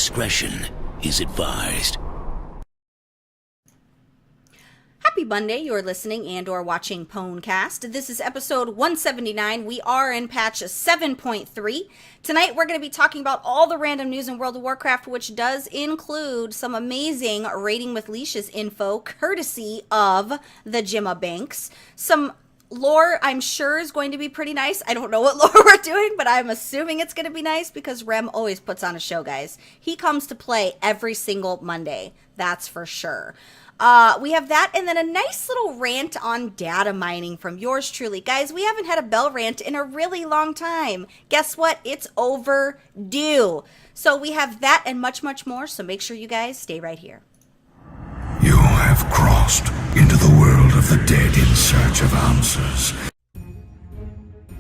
discretion is advised. Happy Monday, you're listening and or watching PWNCAST. This is episode 179. We are in patch 7.3. Tonight we're going to be talking about all the random news in World of Warcraft, which does include some amazing Raiding with Leashes info, courtesy of the Gemma Banks. Some lore I'm sure is going to be pretty nice. I don't know what lore we're doing, but I'm assuming it's going to be nice because Rem always puts on a show, guys. He comes to play every single Monday, that's for sure. We have that, and then a nice little rant on data mining from yours truly. Guys, we haven't had a bell rant in a really long time. Guess what? It's overdue. So we have that and much, much more, so make sure you guys stay right here. You have crossed into the world of the dead in search of answers.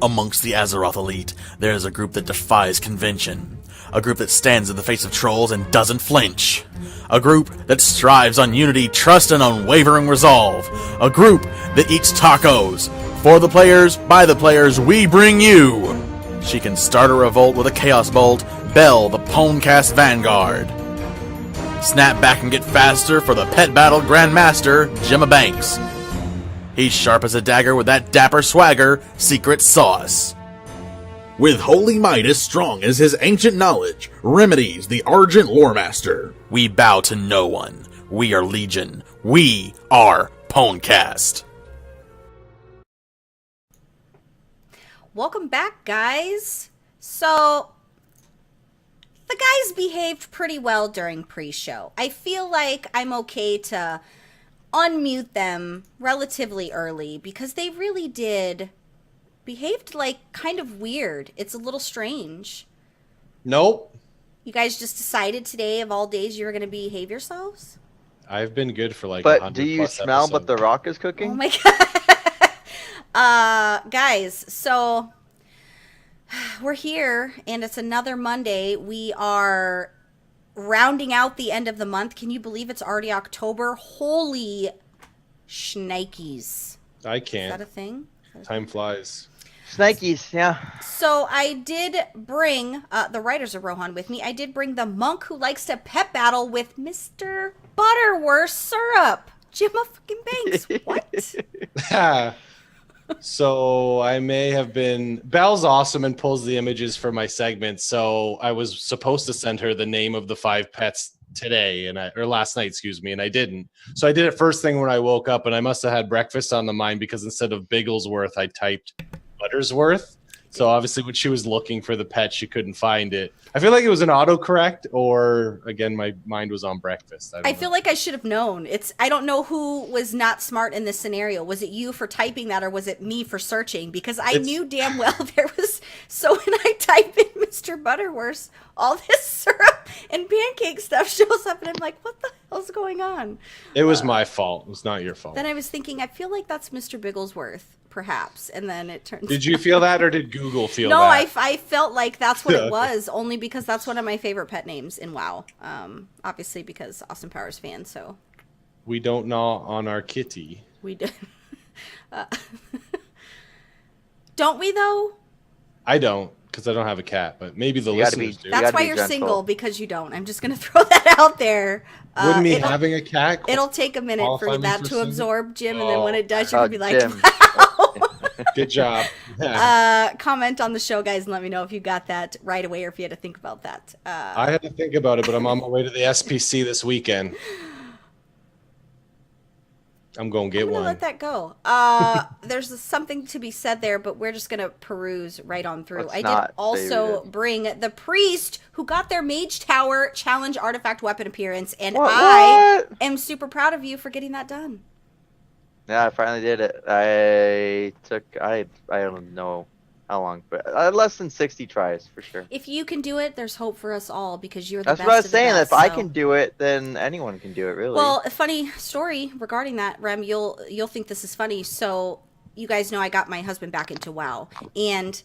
Amongst the Azeroth elite, there is a group that defies convention. A group that stands in the face of trolls and doesn't flinch. A group that strives on unity, trust, and unwavering resolve. A group that eats tacos. For the players, by the players, we bring you. She can start a revolt with a Chaos Bolt, Bell, the PWNCAST Vanguard. Snap back and get faster for the pet battle Grandmaster, Gemma Banks. He's sharp as a dagger with that dapper swagger, Secret Sauce. With holy might as strong as his ancient knowledge, Remedies, the Argent Loremaster. We bow to no one. We are Legion. We are PWNCAST. Welcome back, guys. So, the guys behaved pretty well during pre-show. I feel like I'm okay to unmute them relatively early because they really did behaved like kind of weird. It's a little strange. Nope. You guys just decided today of all days you were going to behave yourselves? I've been good for like 100 But do you plus smell episodes. what the rock is cooking? Oh my god. Guys, so we're here and it's another Monday. We are rounding out the end of the month. Can you believe it's already October? Holy shnikes. I Is can't. that a thing? Time flies. Snakies, yeah. So I did bring the writers of Rohan with me. I did bring the monk who likes to pet battle with Mr. Butterworth Syrup. Gemma fucking Banks. What? So I may have been... Belle's awesome and pulls the images for my segment. So I was supposed to send her the name of the 5 pets today, or last night, excuse me, and I didn't. So I did it first thing when I woke up, and I must have had breakfast on the mind because instead of Bigglesworth, I typed Buttersworth. So obviously when she was looking for the pet, she couldn't find it. I feel like it was an autocorrect, or again, my mind was on breakfast. I feel like I should have known. I don't know who was not smart in this scenario. Was it you for typing that, or was it me for searching? Because I knew damn well there was. So when I type in Mr. Butterworth, all this syrup and pancake stuff shows up, and I'm like, what the hell's going on? It was my fault. It was not your fault. Then I was thinking, I feel like that's Mr. Bigglesworth, perhaps. And then it turns Did you feel that, or did Google feel No, that? I felt like that's what it was, only because that's one of my favorite pet names in WoW. Obviously because Austin Powers fan, so. We don't gnaw on our kitty. We did. Don't we, though? I don't, because I don't have a cat, but maybe the You gotta listeners be- do. you That's gotta why be you're gentle. single, because you don't. I'm just going to throw that out there. Wouldn't me it'll- having a cat? It'll take a minute qualify for me that for to single? absorb, Jim, and then when it does, you're Oh, going to be like, Jim. wow. Good job. Comment on the show, guys, and let me know if you got that right away or if you had to think about that. I had to think about it, but I'm on my way to the SPC this weekend. I'm going to get I'm gonna one. let that go. There's something to be said there, but we're just gonna peruse right on through. Let's I did not also say bring the priest who got their Mage Tower Challenge Artifact Weapon appearance, and What? I am super proud of you for getting that done. Yeah, I finally did it. I don't know how long, but less than 60 tries for sure. If you can do it, there's hope for us all because you're the That's best what I was of the saying. best, If I so. can do it, then anyone can do it, really. Well, a funny story regarding that, Rem. You'll think this is funny. So you guys know I got my husband back into WoW, and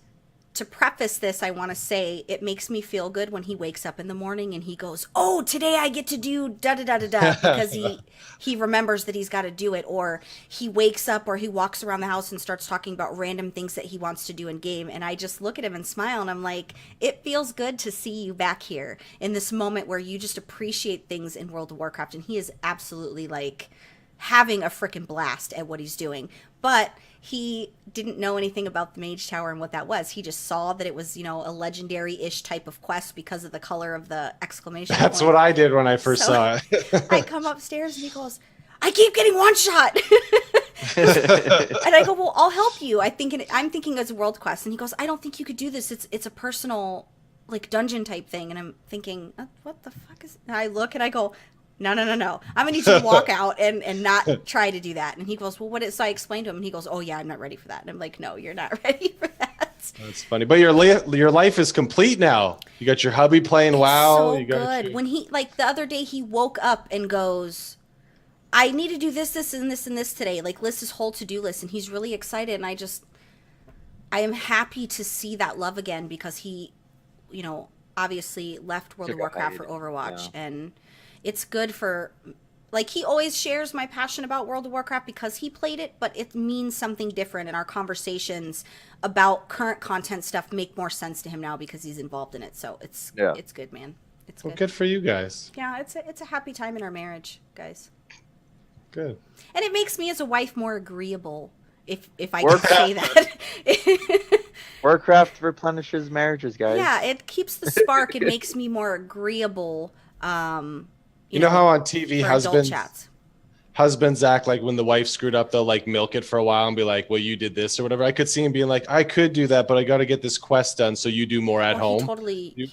to preface this, I want to say it makes me feel good when he wakes up in the morning and he goes, "Oh, today I get to do da da da da da," because he remembers that he's got to do it, or he wakes up or he walks around the house and starts talking about random things that he wants to do in game, and I just look at him and smile, and I'm like, it feels good to see you back here in this moment where you just appreciate things in World of Warcraft, and he is absolutely like having a freaking blast at what he's doing. But he didn't know anything about the Mage Tower and what that was. He just saw that it was, you know, a legendary-ish type of quest because of the color of the exclamation That's point. what I did when I first saw it. I come upstairs and he goes, "I keep getting one shot." And I go, "Well, I'll help you. I'm thinking it's a world quest." And he goes, "I don't think you could do this. It's a personal, like, dungeon type thing." And I'm thinking, what the fuck is... And I look and I go, no. I'm going to need you to walk out and not try to do that. And he goes, "Well, what is..." So I explained to him and he goes, "Oh yeah, I'm not ready for that." And I'm like, "No, you're not ready for that." That's funny. But your life is complete now. You got your hubby playing WoW. So You got good. When he, like, the other day he woke up and goes, "I need to do this, and this, and this today." Like, lists his whole to-do list, and he's really excited. And I am happy to see that love again, because he, you know, obviously left World of Warcraft for Overwatch, and it's good for, like, he always shares my passion about World of Warcraft because he played it, but it means something different, and our conversations about current content stuff make more sense to him now because he's involved in it. So it's good, man. It's Well, good. good for you guys. Yeah, it's a happy time in our marriage, guys. Good. And it makes me as a wife more agreeable, if I can say that. Warcraft replenishes marriages, guys. Yeah, it keeps the spark. It makes me more agreeable. You know how on TV for adult chats. husbands act like when the wife screwed up, they'll like milk it for a while and be like, "Well, you did this or whatever." I could see him being like, "I could do that, but I got to get this quest done, so you do more at home." He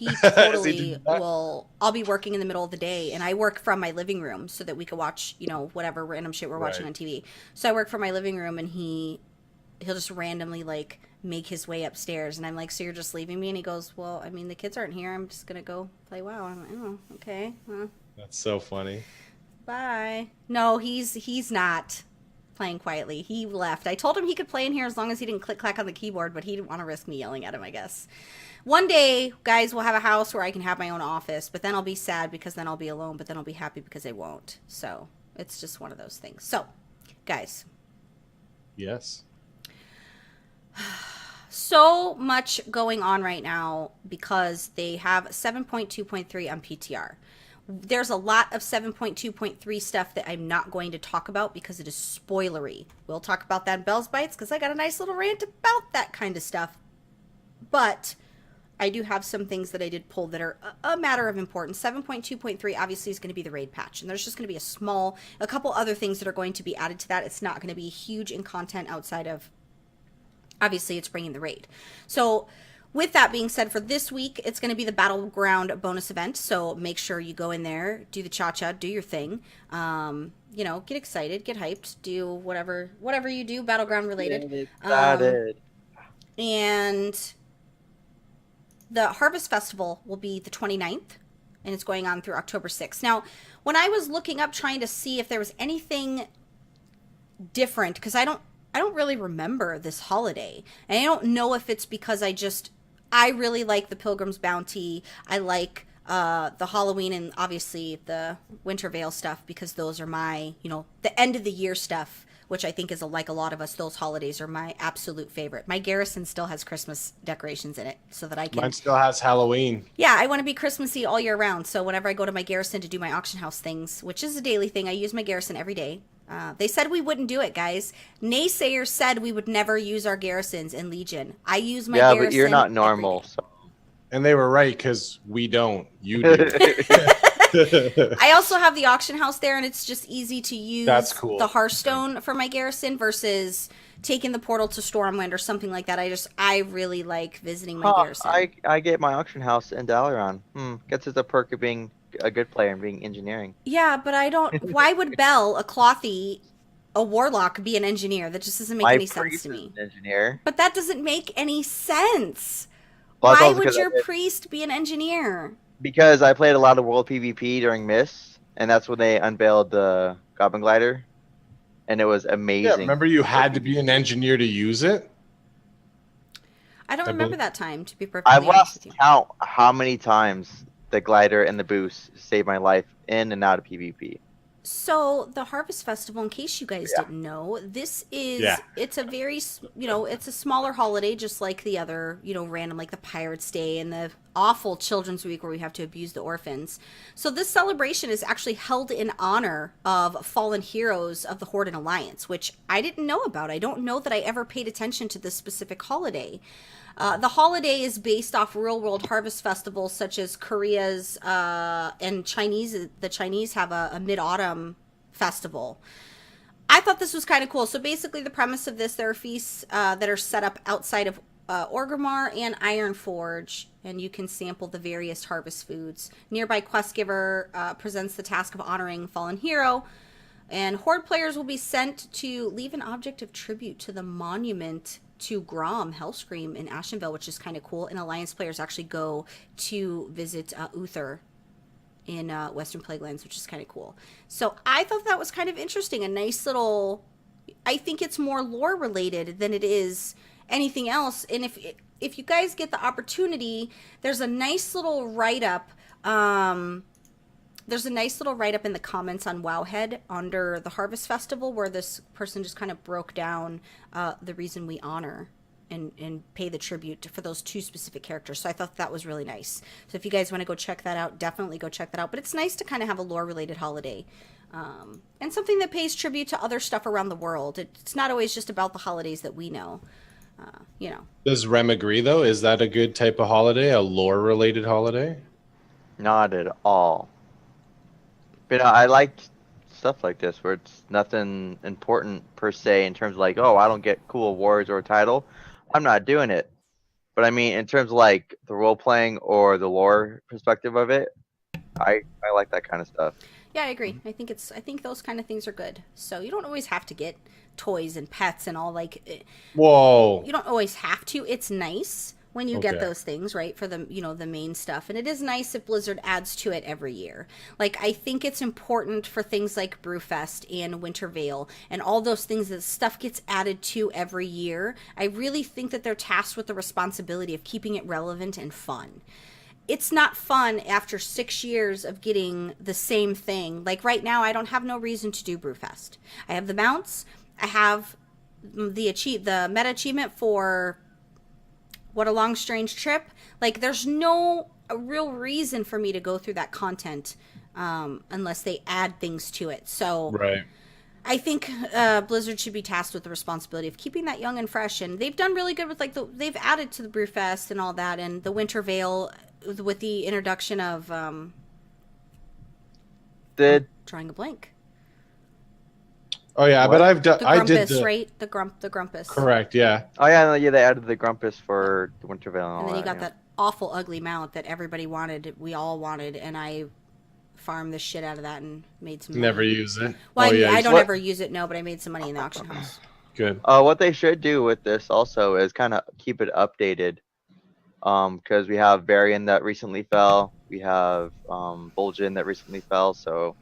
Does totally he do that? will. I'll be working in the middle of the day, and I work from my living room so that we can watch, you know, whatever random shit we're watching on TV. So I work from my living room, and he'll just randomly like make his way upstairs, and I'm like, "So you're just leaving me?" And he goes, "Well, I mean, the kids aren't here. I'm just gonna go play WoW." I'm like, "Oh, okay. Well, That's so funny. bye." No, he's not playing quietly. He left. I told him he could play in here as long as he didn't click-clack on the keyboard, but he didn't want to risk me yelling at him, I guess. One day, guys, we'll have a house where I can have my own office, but then I'll be sad because then I'll be alone, but then I'll be happy because I won't. So it's just one of those things. So, guys. Yes. So much going on right now because they have 7.2.3 on PTR. There's a lot of 7.2.3 stuff that I'm not going to talk about because it is spoilery. We'll talk about that in Bell's Bites because I got a nice little rant about that kind of stuff. But I do have some things that I did pull that are a matter of importance. 7.2.3 obviously is going to be the raid patch, and there's just going to be a couple other things that are going to be added to that. It's not going to be huge in content outside of, obviously, it's bringing the raid. So with that being said, for this week, it's going to be the Battleground bonus event. So make sure you go in there, do the cha-cha, do your thing. You know, get excited, get hyped, do whatever you do, Battleground related. And the Harvest Festival will be the 29th, and it's going on through October 6th. Now, when I was looking up trying to see if there was anything different, because I don't really remember this holiday, and I don't know if it's because I really like the Pilgrim's Bounty. I like the Halloween and obviously the Winter Veil stuff because those are my, you know, the end of the year stuff, which I think is like a lot of us, those holidays are my absolute favorite. My garrison still has Christmas decorations in it so that I can... Mine still has Halloween. Yeah, I want to be Christmassy all year round. So whenever I go to my garrison to do my auction house things, which is a daily thing, I use my garrison every day. They said we wouldn't do it, guys. Naysayers said we would never use our garrisons in Legion. I use my garrison. Yeah, but you're not normal. So. And they were right, because we don't. You do. I also have the auction house there, and it's just easy to use. That's cool. The Hearthstone for my garrison versus taking the portal to Stormwind or something like that. I really like visiting my garrison. I get my auction house in Dalaran. Gets as a perk of being a good player and being engineering. Yeah, but I don't... Why would Bell, a clothy, a warlock, be an engineer? That just doesn't make any sense to me. An engineer. But that doesn't make any sense. Well, why would your priest be an engineer? Because I played a lot of World PvP during Mist, and that's when they unveiled the Goblin Glider, and it was amazing. Yeah, remember you had to be an engineer to use it? I don't I remember believe- that time, to be perfectly I've honest lost with you. count how many times the glider and the boost saved my life in and out of PvP. So the Harvest Festival, in case you guys Yeah. didn't know, this is Yeah. it's a very it's a smaller holiday, just like the other random like the Pirates Day and the awful Children's Week where we have to abuse the orphans. So this celebration is actually held in honor of fallen heroes of the Horde and Alliance, which I didn't know about. I don't know that I ever paid attention to this specific holiday. The holiday is based off real-world harvest festivals such as Korea's and Chinese. The Chinese have a mid-autumn festival. I thought this was kind of cool. So basically, the premise of this, there are feasts that are set up outside of Orgrimmar and Ironforge, and you can sample the various harvest foods. Nearby quest giver presents the task of honoring fallen hero, and Horde players will be sent to leave an object of tribute to the monument to Grom, Hellscream in Ashenvale, which is kind of cool. And Alliance players actually go to visit Uther in Western Plaguelands, which is kind of cool. So I thought that was kind of interesting. A nice little... I think it's more lore related than it is anything else. And if you guys get the opportunity, there's a nice little write-up... There's a nice little write-up in the comments on Wowhead under the Harvest Festival where this person just kind of broke down the reason we honor and pay the tribute for those two specific characters. So I thought that was really nice. So if you guys want to go check that out, definitely go check that out. But it's nice to kind of have a lore-related holiday. And something that pays tribute to other stuff around the world. It's not always just about the holidays that we know. Does Rem agree, though? Is that a good type of holiday, a lore-related holiday? Not at all. But I like stuff like this where it's nothing important per se in terms of like, oh, I don't get cool awards or a title. I'm not doing it. But I mean, in terms of like the role playing or the lore perspective of it, I like that kind of stuff. Yeah, I agree. I think those kind of things are good. So you don't always have to get toys and pets and all like. Whoa. You don't always have to. It's nice when you get Okay. those things, right, for the the main stuff. And it is nice if Blizzard adds to it every year. Like, I think it's important for things like Brewfest and Winter Veil and all those things that stuff gets added to every year. I really think that they're tasked with the responsibility of keeping it relevant and fun. It's not fun after 6 years of getting the same thing. Like right now, I don't have no reason to do Brewfest. I have the mounts. I have the meta achievement for What a Long Strange Trip. Like, there's no real reason for me to go through that content unless they add things to it. So Right. I think Blizzard should be tasked with the responsibility of keeping that young and fresh. And they've done really good with they've added to the Brewfest and all that, and the Winter Veil with the introduction of drawing a blank. Oh yeah, What? but I've done. The I did Grumpus, the right? The Grumpus. correct. Yeah. Oh yeah, they added the Grumpus for the Winter Veil and all And then you that, got yeah. that awful ugly mount that everybody wanted, we all wanted, and I farmed the shit out of that and made some money. Never use it. Well, oh yeah. I don't What- ever use it, no, but I made some money in the auction house. Good. What they should do with this also is kind of keep it updated. Because we have Varian that recently fell, we have Bulgin that recently fell, so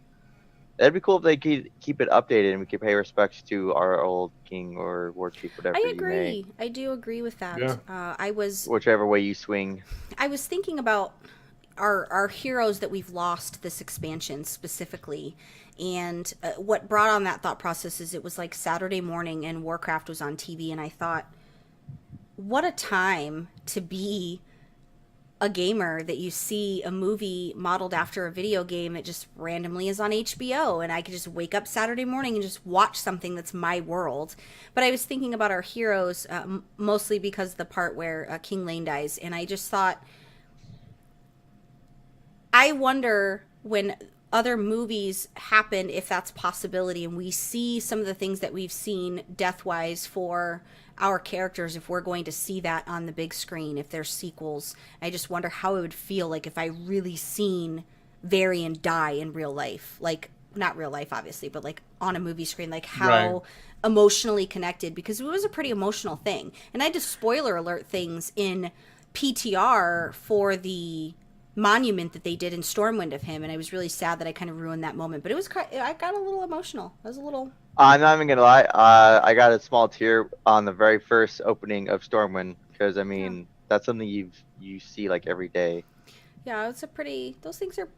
it'd be cool if they keep it updated and we could pay respects to our old king or war chief, whatever I you may, agree. I do agree with that. Yeah. whichever way you swing. I was thinking about our heroes that we've lost this expansion specifically, and what brought on that thought process is it was like Saturday morning and Warcraft was on TV, and I thought, what a time to be a gamer that you see a movie modeled after a video game that just randomly is on HBO, and I could just wake up Saturday morning and just watch something that's my world. But I was thinking about our heroes mostly because the part where King Lane dies, and I just thought, I wonder when other movies happen if that's possibility and we see some of the things that we've seen death-wise for our characters, if we're going to see that on the big screen, if there's sequels. I just wonder how it would feel like if I really seen Varian die in real life. Like, not real life, obviously, but like on a movie screen, like how Right. emotionally connected, because it was a pretty emotional thing. And I just spoiler alert things in PTR for the monument that they did in Stormwind of him, and I was really sad that I kind of ruined that moment. But it was I got a little emotional. I was a little... I'm not even gonna lie. I got a small tear on the very first opening of Stormwind because I mean that's something you see like every day. Yeah, it's a pretty. Those things are.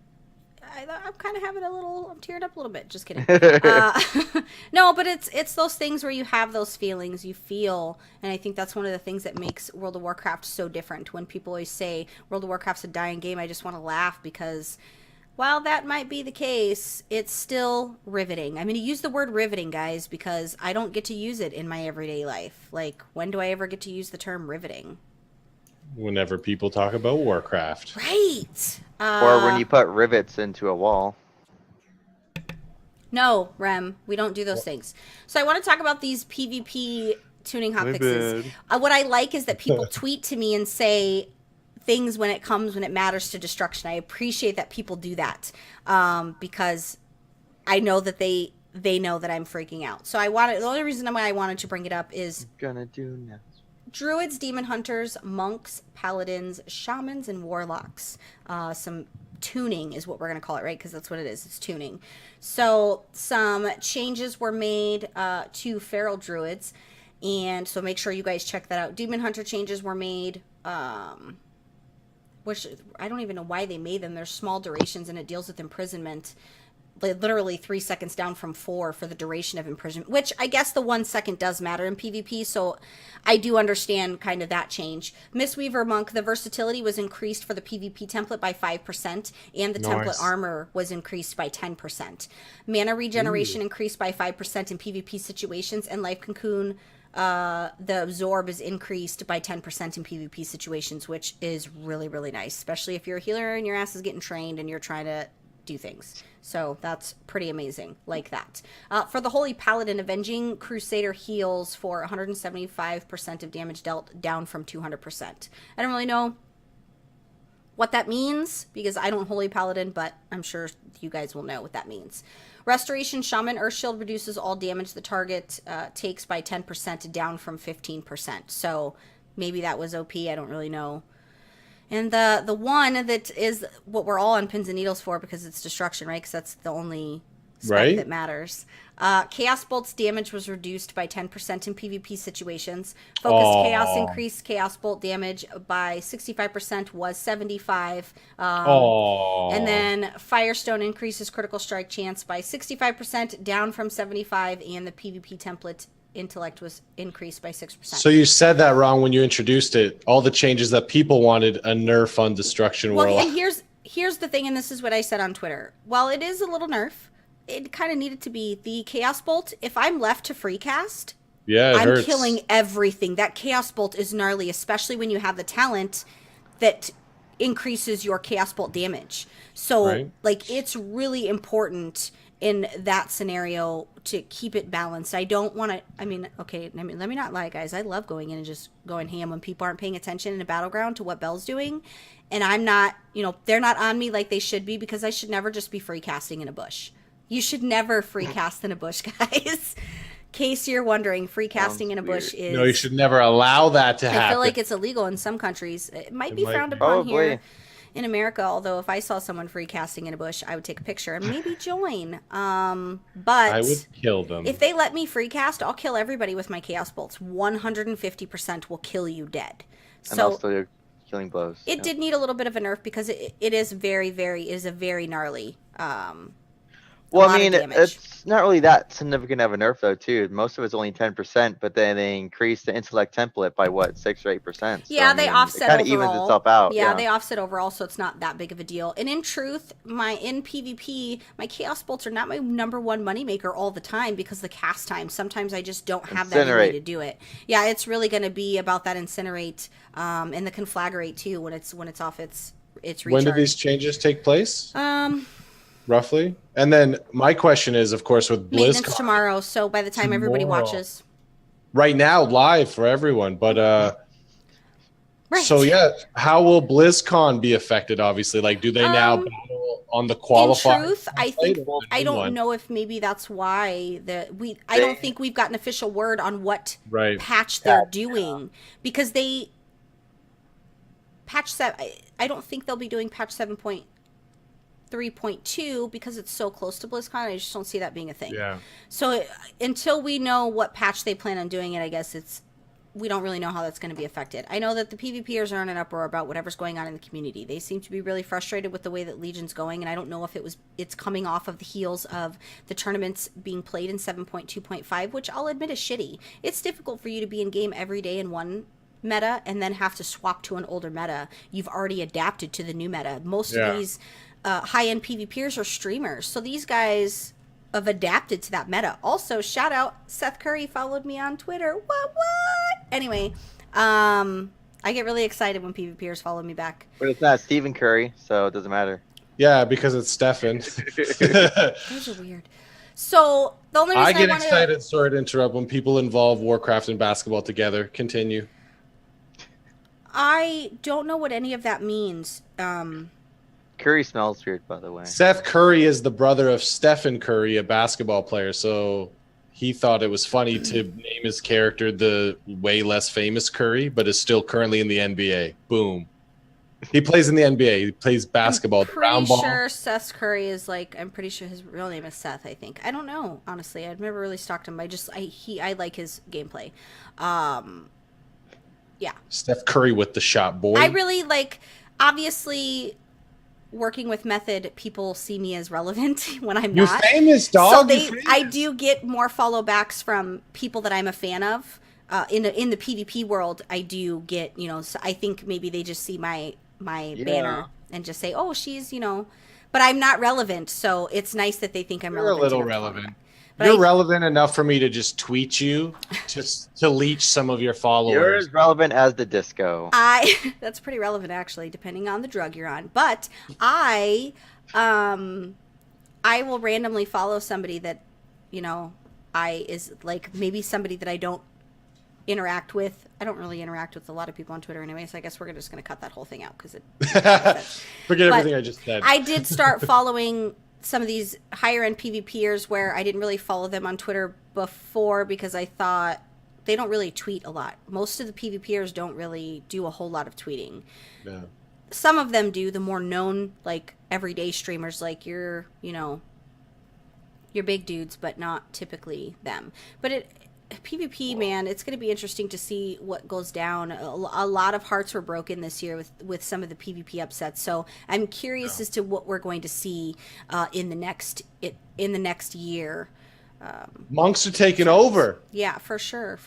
I'm kind of having a little. I'm teared up a little bit. Just kidding. No, but it's those things where you have those feelings, you feel, and I think that's one of the things that makes World of Warcraft so different. When people always say World of Warcraft's a dying game, I just want to laugh because, while that might be the case, it's still riveting. I'm going to use the word riveting, guys, because I don't get to use it in my everyday life. Like, when do I ever get to use the term riveting? Whenever people talk about Warcraft. Right. Or when you put rivets into a wall. No, Rem, we don't do those things. So I want to talk about these PvP tuning hotfixes. What I like is that people tweet to me and say things when it matters to destruction. I appreciate that people do that because I know that they know that I'm freaking out. So the only reason why I wanted to bring it up is Gonna do now. Druids, Demon Hunters, Monks, Paladins, Shamans, and Warlocks. Some tuning is what we're going to call it, right? Because that's what it is. It's tuning. So some changes were made to Feral Druids. And so make sure you guys check that out. Demon Hunter changes were made. Which I don't even know why they made them. They're small durations and it deals with imprisonment. Literally 3 seconds down from 4 for the duration of imprisonment, which I guess the 1 second does matter in PvP, so I do understand kind of that change. Mistweaver Monk, the versatility was increased for the PvP template by 5%, and the template armor was increased by 10%. Mana regeneration increased by 5% in PvP situations, and Life Cocoon, the absorb is increased by 10% in PvP situations, which is really, really nice, especially if you're a healer and your ass is getting trained and you're trying to do things. So that's pretty amazing, like that. For the Holy Paladin, Avenging Crusader heals for 175% of damage dealt, down from 200%. I don't really know what that means because I don't Holy Paladin, but I'm sure you guys will know what that means. Restoration Shaman Earthshield reduces all damage the target takes by 10%, down from 15%. So maybe that was OP, I don't really know. And the one that is what we're all on pins and needles for because it's destruction, right? Because that's the only spec that matters. Chaos Bolt's damage was reduced by 10% in PvP situations. Focused Chaos increased Chaos Bolt damage by 65%, was 75. And then Firestone increases critical strike chance by 65%, down from 75, and the PvP template intellect was increased by 6%. So you said that wrong when you introduced it. All the changes that people wanted a nerf on destruction. Well, and here's the thing, and this is what I said on Twitter. While it is a little nerf, it kind of needed to be. The Chaos Bolt, if I'm left to free cast, I'm killing everything. That Chaos Bolt is gnarly, especially when you have the talent that increases your Chaos Bolt damage. So like it's really important in that scenario to keep it balanced. I don't want to, let me not lie, guys. I love going in and just going ham when people aren't paying attention in a battleground to what Belle's doing. And I'm not, they're not on me like they should be because I should never just be free casting in a bush. You should never free cast in a bush, guys. In case you're wondering, free casting in a bush is... No, you should never allow that to happen. I feel like it's illegal in some countries. It might be frowned upon here in America, although if I saw someone free casting in a bush, I would take a picture and maybe join. But I would kill them. If they let me free cast, I'll kill everybody with my Chaos Bolts. 150% will kill you dead. And also killing blows. It did need a little bit of a nerf because it is is a very gnarly well, I mean, it's not really that significant of a nerf, though, too. Most of it's only 10%, but then they increase the intellect template by, 6 or 8%? So, yeah, they offset overall. It kind of evens itself out. Yeah, they offset overall, so it's not that big of a deal. And in truth, in PvP, my Chaos Bolts are not my number one moneymaker all the time because the cast time. Sometimes I just don't have that way to do it. Yeah, it's really going to be about that Incinerate and the Conflagrate, too, when it's off its recharge. When do these changes take place? Roughly. And then my question is, of course, with BlizzCon. Maintenance tomorrow, so by the time everybody watches. Right now, live for everyone. But, so yeah, how will BlizzCon be affected, obviously? Like, do they now battle on the qualifier? In truth, I don't know if maybe that's why I don't think we've gotten official word on what patch they're doing. Because I don't think they'll be doing patch 7.3.2 because it's so close to BlizzCon. I just don't see that being a thing. Yeah. So until we know what patch they plan on doing it, I guess it's we don't really know how that's going to be affected. I know that the PvPers are in an uproar about whatever's going on in the community. They seem to be really frustrated with the way that Legion's going, and I don't know if it's coming off of the heels of the tournaments being played in 7.2.5, which I'll admit is shitty. It's difficult for you to be in game every day in one meta and then have to swap to an older meta. You've already adapted to the new meta. Most of these high-end PvPers are streamers, so these guys have adapted to that meta. Also, shout out, Seth Curry followed me on Twitter. What? Anyway, I get really excited when PvPers follow me back. But it's not Stephen Curry, so it doesn't matter. Yeah, because it's Stefan. Those are weird. So the only reason I get excited, sorry to interrupt, when people involve Warcraft and basketball together. Continue. I don't know what any of that means. Curry smells weird, by the way. Seth Curry is the brother of Stephen Curry, a basketball player, so he thought it was funny to name his character the way less famous Curry, but is still currently in the NBA. Boom. He plays in the NBA. He plays basketball. I'm pretty sure Seth Curry is I'm pretty sure his real name is Seth, I think. I don't know, honestly. I've never really stalked him. I like his gameplay. Yeah. Steph Curry with the shot, boy. I really obviously, working with Method, people see me as relevant when I'm You're not. famous, dog. So I do get more follow backs from people that I'm a fan of. In the PvP world, I do get, so I think maybe they just see my banner and just say, oh, she's, but I'm not relevant. So it's nice that they think I'm relevant. You're a little relevant. You're relevant enough for me to just tweet you just to leech some of your followers. You're as relevant as the disco. That's pretty relevant, actually, depending on the drug you're on. But I will randomly follow somebody that, is maybe somebody that I don't interact with. I don't really interact with a lot of people on Twitter anyway, so I guess we're just going to cut that whole thing out because it. Forget everything I just said. I did start following some of these higher end PvPers where I didn't really follow them on Twitter before because I thought they don't really tweet a lot. Most of the PvPers don't really do a whole lot of tweeting. Yeah. Some of them do, the more known, everyday streamers, your big dudes, but not typically them. But PvP, man, it's going to be interesting to see what goes down. A lot of hearts were broken this year with some of the PvP upsets. So I'm curious as to what we're going to see in the next year. Monks are taking over. Yeah, for sure.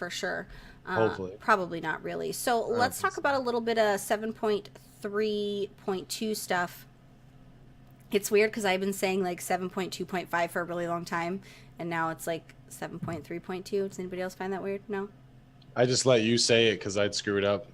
Hopefully. Probably not really. So let's talk about a little bit of 7.3.2 stuff. It's weird because I've been saying 7.2.5 for a really long time, and now it's 7.3.2. Does anybody else find that weird? No? I just let you say it because I'd screw it up.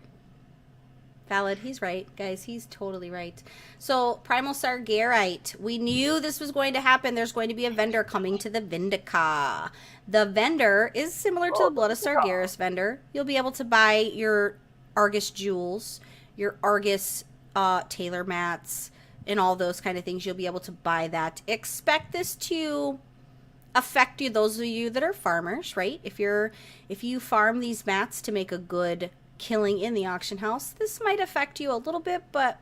Valid. He's right, guys. He's totally right. So, Primal Sargerite. We knew this was going to happen. There's going to be a vendor coming to the Vindica. The vendor is similar to the Blood of Sargeras vendor. You'll be able to buy your Argus jewels, your Argus tailor mats, and all those kind of things. You'll be able to buy that. Expect this to affect you, those of you that are farmers, right? If you farm these mats to make a good killing in the auction house, this might affect you a little bit, but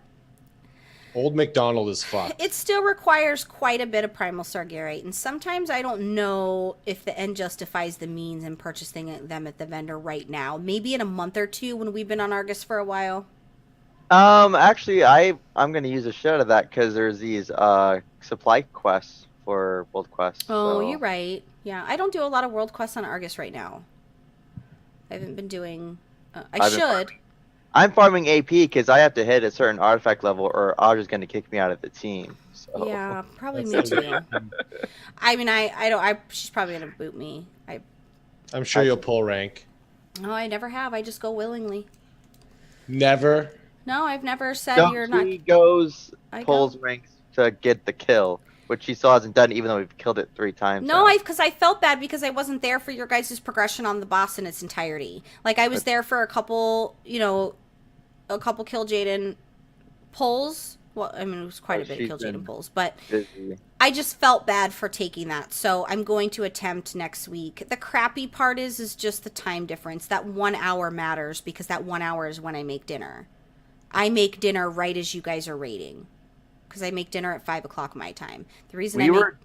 Old McDonald is fucked. It still requires quite a bit of Primal Sargerite, and sometimes I don't know if the end justifies the means in purchasing them at the vendor right now. Maybe in a month or two when we've been on Argus for a while. Actually, I'm gonna use a shit out of that because there's these supply quests for World Quest. Oh, so. You're right. Yeah, I don't do a lot of World Quests on Argus right now. I haven't been doing. I should. I'm farming AP because I have to hit a certain artifact level, or Audra's gonna kick me out of the team. So. Yeah, probably me too. I mean, I don't. She's probably gonna boot me. I'm sure you'll pull rank. No, I never have. I just go willingly. Never. No, I've never said you're not. He pulls ranks to get the kill, which he still hasn't done, even though we've killed it 3 times. No, because I felt bad because I wasn't there for your guys' progression on the boss in its entirety. I was there for a couple kill Jaden pulls. Well, I mean, it was quite a bit of kill Jaden pulls, but busy. I just felt bad for taking that. So I'm going to attempt next week. The crappy part is just the time difference. That 1 hour matters because that 1 hour is when I make dinner. I make dinner right as you guys are raiding. Because I make dinner at 5 o'clock my time. The reason we were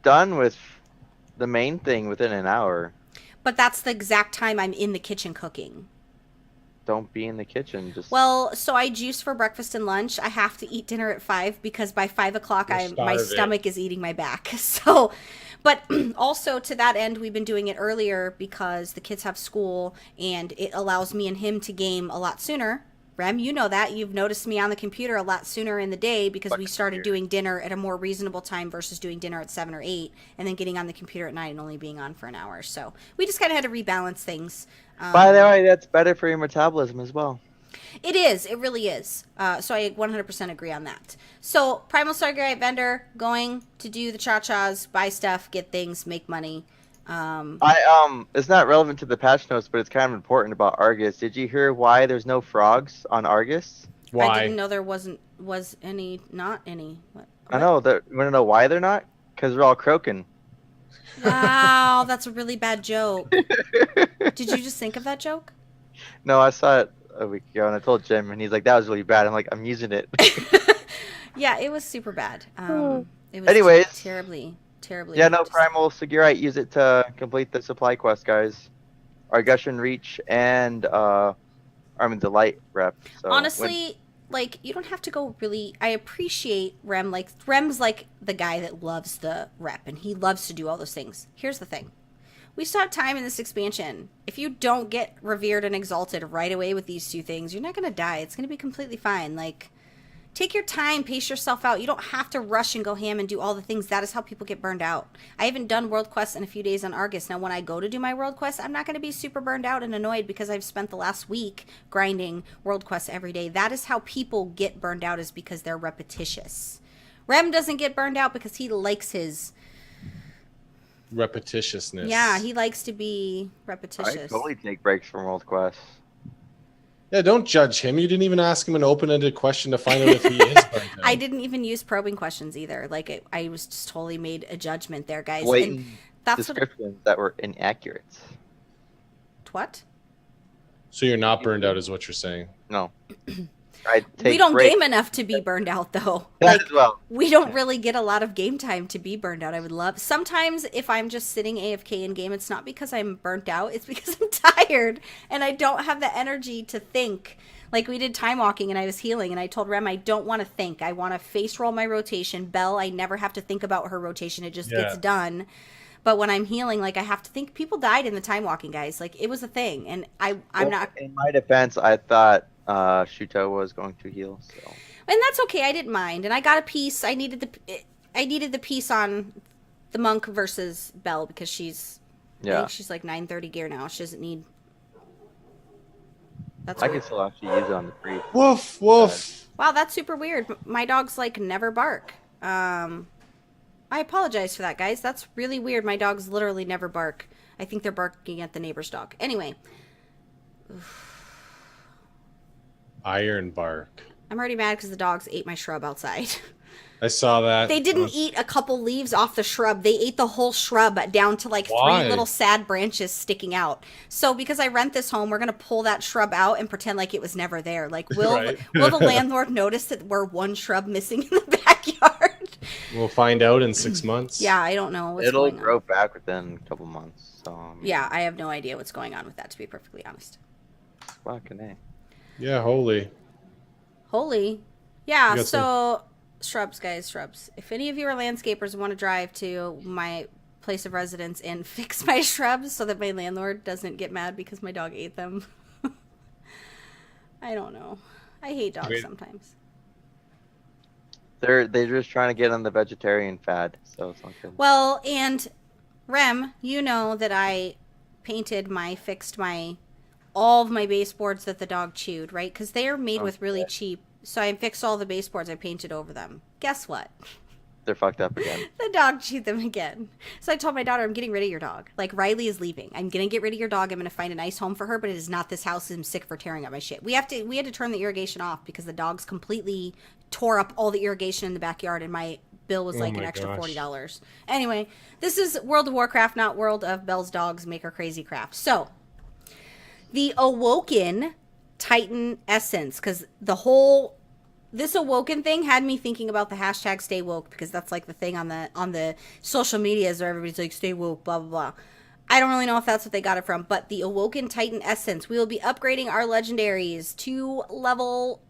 done with the main thing within an hour. But that's the exact time I'm in the kitchen cooking. don't be in the kitchen. Just Well, so I juice for breakfast and lunch. I have to eat dinner at 5 because by 5 o'clock my starving. stomach is eating my back. So, but also to that end, we've been doing it earlier because the kids have school and it allows me and him to game a lot sooner. Rem, you know that. You've noticed me on the computer a lot sooner in the day because we started doing dinner at a more reasonable time versus doing dinner at 7 or 8 and then getting on the computer at night and only being on for an hour. So we just kind of had to rebalance things. by the way, that's better for your metabolism as well. It is. It really is. So I 100% agree on that. So Primal Stargate Vendor, going to do the cha-chas, buy stuff, get things, make money. It's not relevant to the patch notes, but it's kind of important about Argus. Did you hear why there's no frogs on Argus? Why? I didn't know there was not any. What? I know. You want to know why they're not? Because they're all croaking. Wow, that's a really bad joke. Did you just think of that joke? No, I saw it a week ago, and I told Jim, and he's like, that was really bad. I'm like, I'm using it. Yeah, it was super bad. It was Anyways. terribly. Yeah, no, Primal Sigurite, use it to complete the supply quest, guys. Argushan Reach and Armin Delight rep. So honestly, like, you don't have to go really... I appreciate Rem. Like, Rem's like the guy that loves the rep, and he loves to do all those things. Here's the thing. We still have time in this expansion. If you don't get revered and exalted right away with these two things, you're not going to die. It's going to be completely fine. Like, take your time, pace yourself out. You don't have to rush and go ham and do all the things. That is how people get burned out. I haven't done world quests in a few days on Argus. Now, when I go to do my world quests, I'm not going to be super burned out and annoyed because I've spent the last week grinding world quests every day. That is how people get burned out, is because they're repetitious. Rem doesn't get burned out because he likes his... repetitiousness. Yeah, he likes to be repetitious. I totally take breaks from world quests. Yeah, don't judge him. You didn't even ask him an open-ended question to find out if he is burnt out. I didn't even use probing questions either. Like, I was just totally made a judgment there, guys. Blatant And that's descriptions that were inaccurate. what? So you're not burned out, is what you're saying. No. I take We don't breaks. game enough to be burned out, though. That as well. We don't really get a lot of game time to be burned out. I would love... Sometimes if I'm just sitting AFK in game, it's not because I'm burnt out. It's because I'm tired and I don't have the energy to think. Like, we did time walking and I was healing and I told Rem I don't want to think. I want to face roll my rotation. Belle, I never have to think about her rotation. It just gets done. But when I'm healing, like, I have to think. People died in the time walking, guys. Like, it was a thing. And I'm not... In my defense, I thought Shuto was going to heal. So. And that's okay. I didn't mind. And I got a piece. I needed the piece on the monk versus Belle because she's... I think she's like 930 gear now. She doesn't need... That's I weird. can still actually use it on the brief. Woof, woof. Wow, that's super weird. My dogs, like, never bark. I apologize for that, guys. That's really weird. My dogs literally never bark. I think they're barking at the neighbor's dog. Anyway. Iron bark. I'm already mad because the dogs ate my shrub outside. I saw that. They didn't eat a couple leaves off the shrub. They ate the whole shrub down to like Why? 3 little sad branches sticking out. So because I rent this home, we're going to pull that shrub out and pretend like it was never there. Like, will Right. will the landlord notice that we're one shrub missing in the backyard? We'll find out in 6 months. Yeah, I don't know what's It'll going on. grow back within a couple months. So Yeah, I have no idea what's going on with that, to be perfectly honest. fucking A. Yeah, holy. Holy. Yeah, You got so shrubs, guys, shrubs. If any of you are landscapers and want to drive to my place of residence and fix my shrubs so that my landlord doesn't get mad because my dog ate them. I don't know. I hate dogs Wait. sometimes. They're just trying to get on the vegetarian fad, so it's not good. Well, and Rem, you know that I fixed all of my baseboards that the dog chewed, right? Because they are made with really cheap. So I fixed all the baseboards. I painted over them. Guess what? They're fucked up again. The dog chewed them again. So I told my daughter, I'm getting rid of your dog. Like, Riley is leaving. I'm going to get rid of your dog. I'm going to find a nice home for her, but it is not this house. I'm sick of her tearing up my shit. We had to turn the irrigation off because the dogs completely tore up all the irrigation in the backyard, and my bill was like an my extra gosh. $40. Anyway, this is World of Warcraft, not World of Belle's Dogs Make Her Crazy Craft. So, the Awoken Titan Essence, because this Awoken thing had me thinking about the hashtag Stay Woke, because that's like the thing on the social medias where everybody's like, stay woke, blah, blah, blah. I don't really know if that's what they got it from, but the Awoken Titan Essence. We will be upgrading our legendaries to level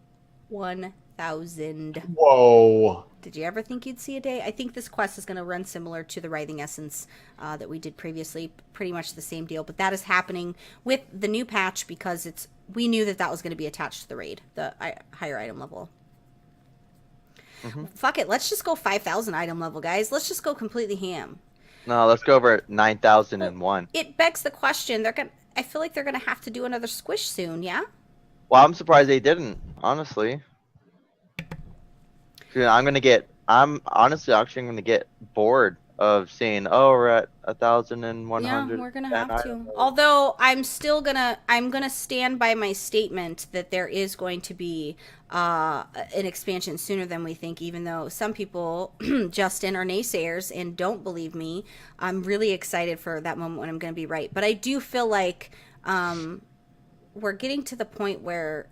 1000. Whoa. Did you ever think you'd see a day? I think this quest is going to run similar to the Writhing Essence that we did previously. Pretty much the same deal, but that is happening with the new patch because we knew that was going to be attached to the raid, the higher item level. Fuck it, let's just go 5,000 item level, guys. Let's just go completely ham. No, let's go over 9,001. It begs the question. I feel like they're gonna have to do another squish soon. Yeah. Well, I'm surprised they didn't. Honestly, I'm honestly actually gonna get bored of seeing. Oh, we're at 1,100. Yeah, we're gonna have to. Although I'm gonna stand by my statement that there is going to be an expansion sooner than we think. Even though some people, Justin, are naysayers and don't believe me, I'm really excited for that moment when I'm gonna be right. But I do feel like we're getting to the point where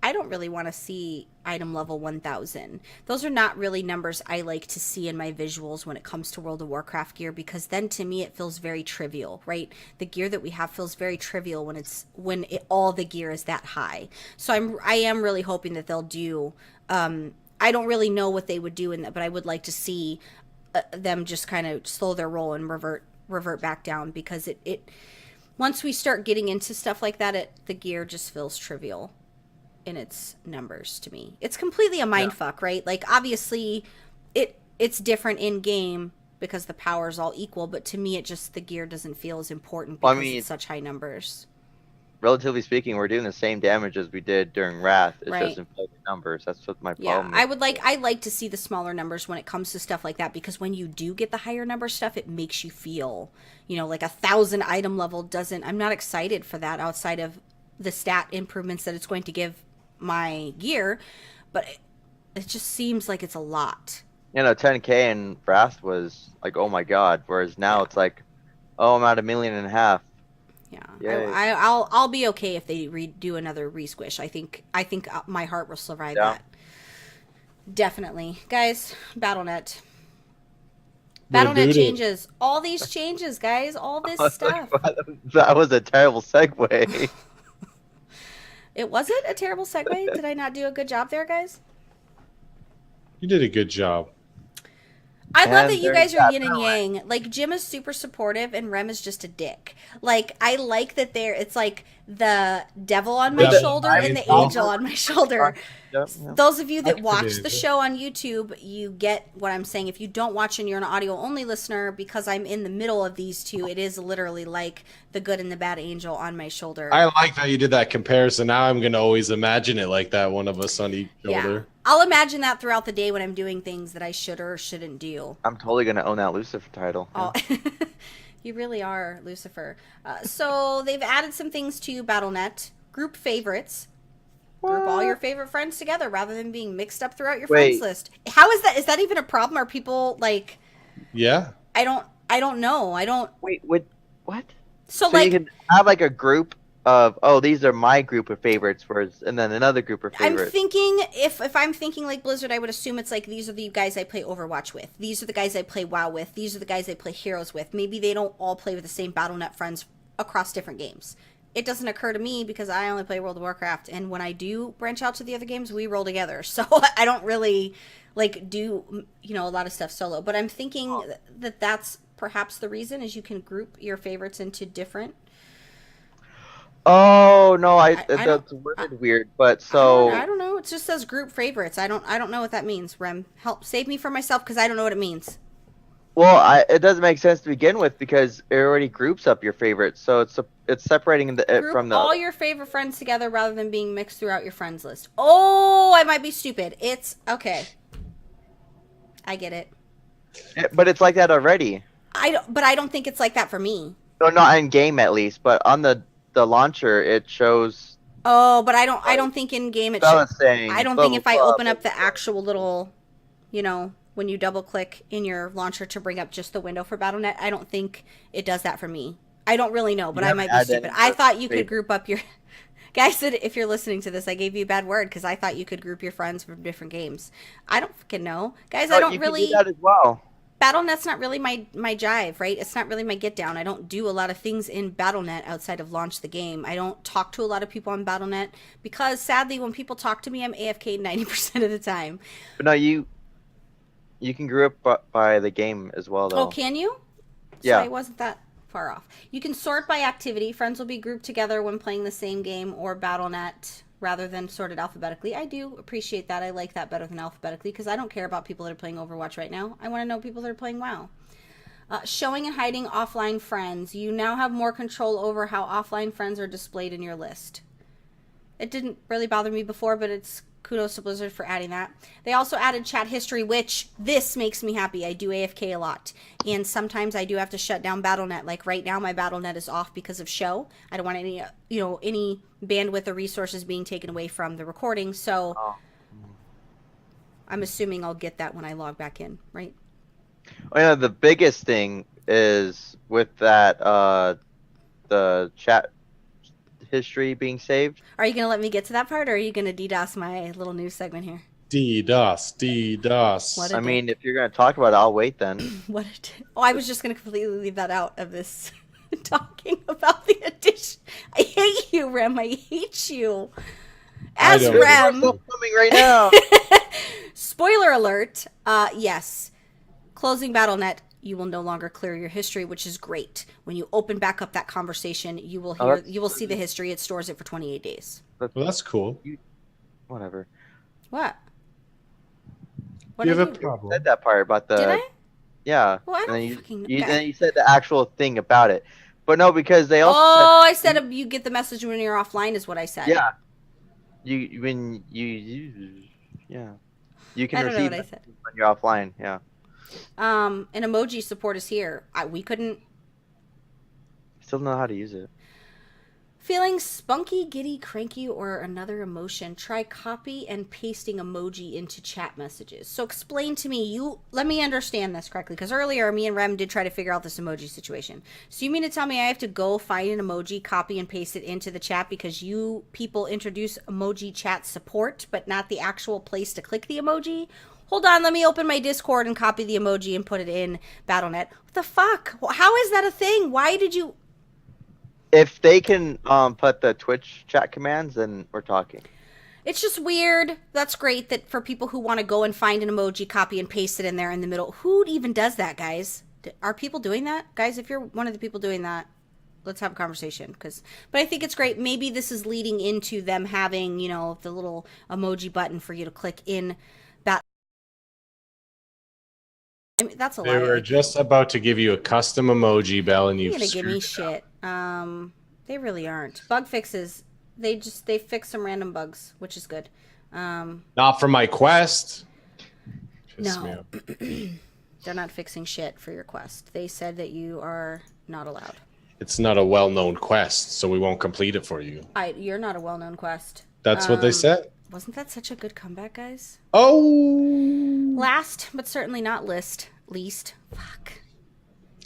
I don't really want to see item level 1000. Those are not really numbers I like to see in my visuals when it comes to World of Warcraft gear, because then to me it feels very trivial, right? The gear that we have feels very trivial when all the gear is that high. So I am really hoping that they'll do I don't really know what they would do in that, but I would like to see them just kind of slow their roll and revert back down, because it once we start getting into stuff like that, the gear just feels trivial in its numbers to me. It's completely a mindfuck, right? Like, obviously it's different in game because the power is all equal, but to me the gear doesn't feel as important because it's such high numbers. Relatively speaking, we're doing the same damage as we did during Wrath. It's Right. just inflated numbers. That's what my problem Yeah, is. I like to see the smaller numbers when it comes to stuff like that, because when you do get the higher number stuff, it makes you feel, like 1,000 item level I'm not excited for that outside of the stat improvements that it's going to give my gear, but it just seems like it's a lot. 10K in Wrath was like, oh my god. Whereas now it's like, oh, I'm at 1.5 million. Yeah, Yay. I'll be okay if they do another resquish. I think my heart will survive that. Definitely, guys. BattleNet changes. All these changes, guys. All this stuff. That was a terrible segue. It wasn't a terrible segue. Did I not do a good job there, guys? You did a good job. I love that you there's guys are that yin and yang. Like, Jim is super supportive and Rem is just a dick. Like, I like that it's like the devil on my shoulder and the angel on my shoulder. Those of you that watch the show on YouTube, you get what I'm saying. If you don't watch and you're an audio only listener, because I'm in the middle of these two, it is literally like the good and the bad angel on my shoulder. I like that you did that comparison. Now I'm gonna always imagine it like that, one of us on each shoulder. I'll imagine that throughout the day when I'm doing things that I should or shouldn't do. I'm totally gonna own that Lucifer title. Oh, you really are, Lucifer. So they've added some things to BattleNet. Group favorites. Group all your favorite friends together rather than being mixed up throughout your friends list. How is that? Is that even a problem? Are people like? Yeah. I don't know. I don't. Wait, what? So like, you can have like a group of, oh, these are my group of favorites, and then another group of favorites. I'm thinking, if I'm thinking like Blizzard, I would assume it's like, these are the guys I play Overwatch with. These are the guys I play WoW with. These are the guys I play Heroes with. Maybe they don't all play with the same BattleNet friends across different games. It doesn't occur to me because I only play World of Warcraft, and when I do branch out to the other games, we roll together. So I don't really like do a lot of stuff solo. But I'm thinking that that's perhaps the reason, is you can group your favorites into different. Oh no, that's worded weird, but so I don't know. It just says group favorites. I don't know what that means. Rem, help save me from myself, because I don't know what it means. Well, it doesn't make sense to begin with because it already groups up your favorites, so it's separating Group from the all your favorite friends together rather than being mixed throughout your friends list. Oh, I might be stupid. It's okay. I get it. But it's like that already. But I don't think it's like that for me. No, not in game at least, but on the launcher it shows. Oh, but I don't think in game it shows. I don't think if I open up the actual little, when you double click in your launcher to bring up just the window for BattleNet, I don't think it does that for me. I don't really know, but I might be stupid. I thought you could group up your guys. If you're listening to this, I gave you a bad word because I thought you could group your friends from different games. I don't fucking know, guys. I don't you really. can do that as well. Battle.net's not really my jive, right? It's not really my get down. I don't do a lot of things in Battle.net outside of launch the game. I don't talk to a lot of people on Battle.net because sadly when people talk to me, I'm AFK 90% of the time. But no, you can group up by the game as well, though. Oh, can you? Yeah. So I wasn't that far off. You can sort by activity. Friends will be grouped together when playing the same game or Battle.net rather than sorted alphabetically. I do appreciate that. I like that better than alphabetically because I don't care about people that are playing Overwatch right now. I want to know people that are playing WoW. Showing and hiding offline friends. You now have more control over how offline friends are displayed in your list. It didn't really bother me before, but it's kudos to Blizzard for adding that. They also added chat history, which this makes me happy. I do AFK a lot, and sometimes I do have to shut down Battle.net. Like right now, my Battle.net is off because of show. I don't want any, any bandwidth or resources being taken away from the recording. So I'm assuming I'll get that when I log back in, right? Oh, yeah, the biggest thing is with that the chat history being saved. Are you going to let me get to that part, or are you going to DDoS my little news segment here? DDoS. What I mean, if you're going to talk about it, I'll wait then. What I was just going to completely leave that out of this talking about the addition. I hate you, Rem. I hate you. As I don't. Rem. Coming right now. Spoiler alert. Yes. Closing Battle.net, you will no longer clear your history, which is great. When you open back up that conversation, you will see the history. It stores it for 28 days. Well, that's cool. Whatever. What? You have a You problem. said that part about the. Did I? Yeah. Well, I don't and then fucking then you said the actual thing about it, but no, because they also. I said you get the message when you're offline is what I said. Yeah. You can I don't know receive what I said. when you're offline. Yeah. And emoji support is here. We couldn't. Still know how to use it. Feeling spunky, giddy, cranky, or another emotion, try copy and pasting emoji into chat messages. So explain to me, let me understand this correctly, because earlier me and Rem did try to figure out this emoji situation. So you mean to tell me I have to go find an emoji, copy and paste it into the chat because you people introduce emoji chat support, but not the actual place to click the emoji? Hold on, let me open my Discord and copy the emoji and put it in Battle.net. What the fuck? How is that a thing? Why did you... If they can put the Twitch chat commands, then we're talking. It's just weird. That's great that for people who want to go and find an emoji, copy and paste it in there in the middle. Who even does that, guys? Are people doing that? Guys, if you're one of the people doing that, let's have a conversation. But I think it's great. Maybe this is leading into them having, the little emoji button for you to click in that. I mean, that's a They lie. were just about to give you a custom emoji, Belle, and You're you've gonna give me screwed it up. shit. They really aren't. Bug fixes. They fix some random bugs, which is good. Not for my quest. Piss me No. off. They're not fixing shit for your quest. They said that you are not allowed. It's not a well-known quest, so we won't complete it for you. You're not a well-known quest. That's what they said. Wasn't that such a good comeback, guys? Oh! Last, but certainly not least. Fuck.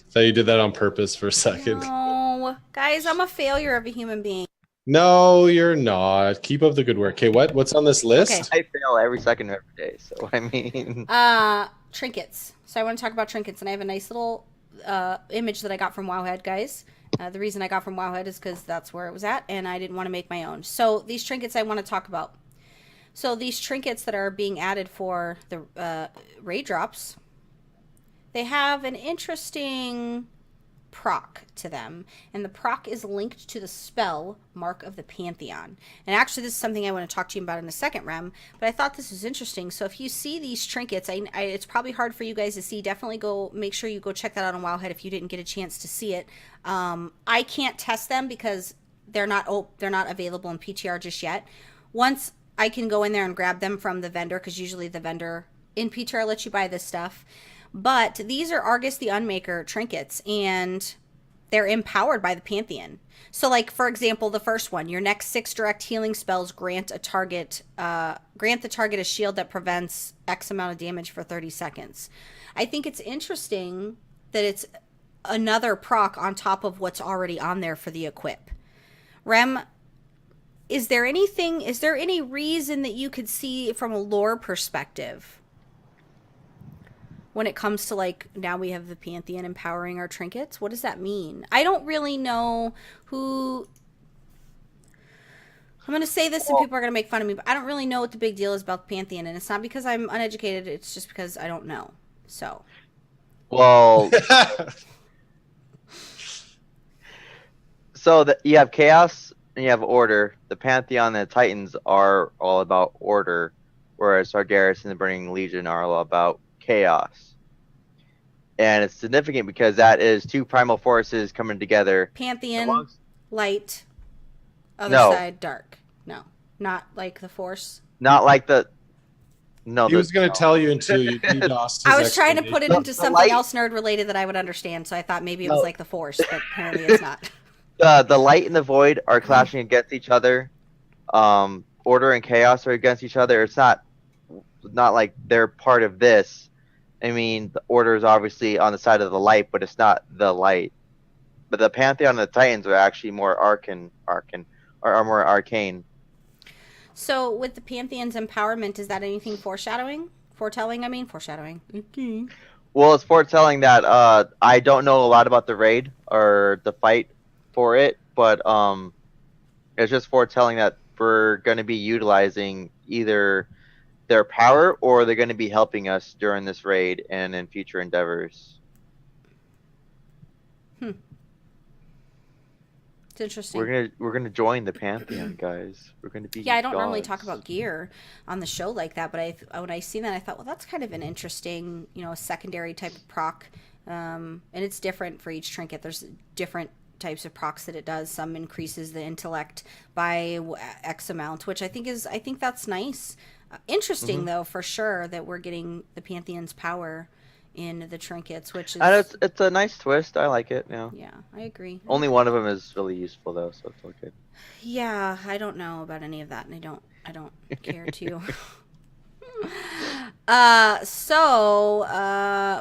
So you did that on purpose for a second. No. Guys, I'm a failure of a human being. No, you're not. Keep up the good work. Okay, what's on this list? Okay. I fail every second of every day, so I mean. Trinkets. So I want to talk about trinkets, and I have a nice little image that I got from Wowhead, guys. The reason I got from Wowhead is because that's where it was at, and I didn't want to make my own. So these trinkets I want to talk about. So these trinkets that are being added for the raid drops, they have an interesting proc to them, and the proc is linked to the spell Mark of the Pantheon. And actually this is something I want to talk to you about in a second, Rem, but I thought this was interesting. So if you see these trinkets, it's probably hard for you guys to see. Definitely make sure you go check that out on Wowhead if you didn't get a chance to see it. I can't test them because they're not available in PTR just yet. Once I can go in there and grab them from the vendor, because usually the vendor in PTR lets you buy this stuff. But these are Argus the Unmaker trinkets, and they're empowered by the Pantheon. So, like, for example, the first one, your next 6 direct healing spells grant the target a shield that prevents X amount of damage for 30 seconds. I think it's interesting that it's another proc on top of what's already on there for the equip. Rem, is there any reason that you could see from a lore perspective when it comes to like now we have the Pantheon empowering our trinkets. What does that mean? I don't really know who. I'm going to say this and people are going to make fun of me, but I don't really know what the big deal is about the Pantheon, and it's not because I'm uneducated, it's just because I don't know. So. Well, you have chaos and you have order. The Pantheon and the Titans are all about order, whereas Sargeras and the Burning Legion are all about chaos. And it's significant because that is two primal forces coming together. Pantheon, light, other side, dark. No, not like the Force. Not like the... No, he was going to tell you until you lost his I was trying to put it into something light... else nerd related that I would understand, so I thought maybe it was like the Force, but apparently it's not. The light and the void are clashing against each other. Order and chaos are against each other. It's not like they're part of this. I mean, the order is obviously on the side of the light, but it's not the light. But the Pantheon and the Titans are actually more more arcane. So with the Pantheon's empowerment, is that anything foreshadowing? Foretelling? Okay. Well, it's foretelling that I don't know a lot about the raid or the fight for it, but it's just foretelling that we're going to be utilizing either their power or they're going to be helping us during this raid and in future endeavors. It's interesting. We're gonna join the Pantheon, guys. We're gonna be I don't gods. normally talk about gear on the show like that, but when I seen that, I thought, well, that's kind of an interesting, secondary type of proc, and it's different for each trinket. There's different types of procs that it does. Some increases the intellect by X amount, which I think that's nice. Interesting though, for sure, that we're getting the Pantheon's power in the trinkets, which is... And it's a nice twist. I like it. Yeah, I agree. Only one of them is really useful though, so it's okay. Yeah, I don't know about any of that, and I don't care to.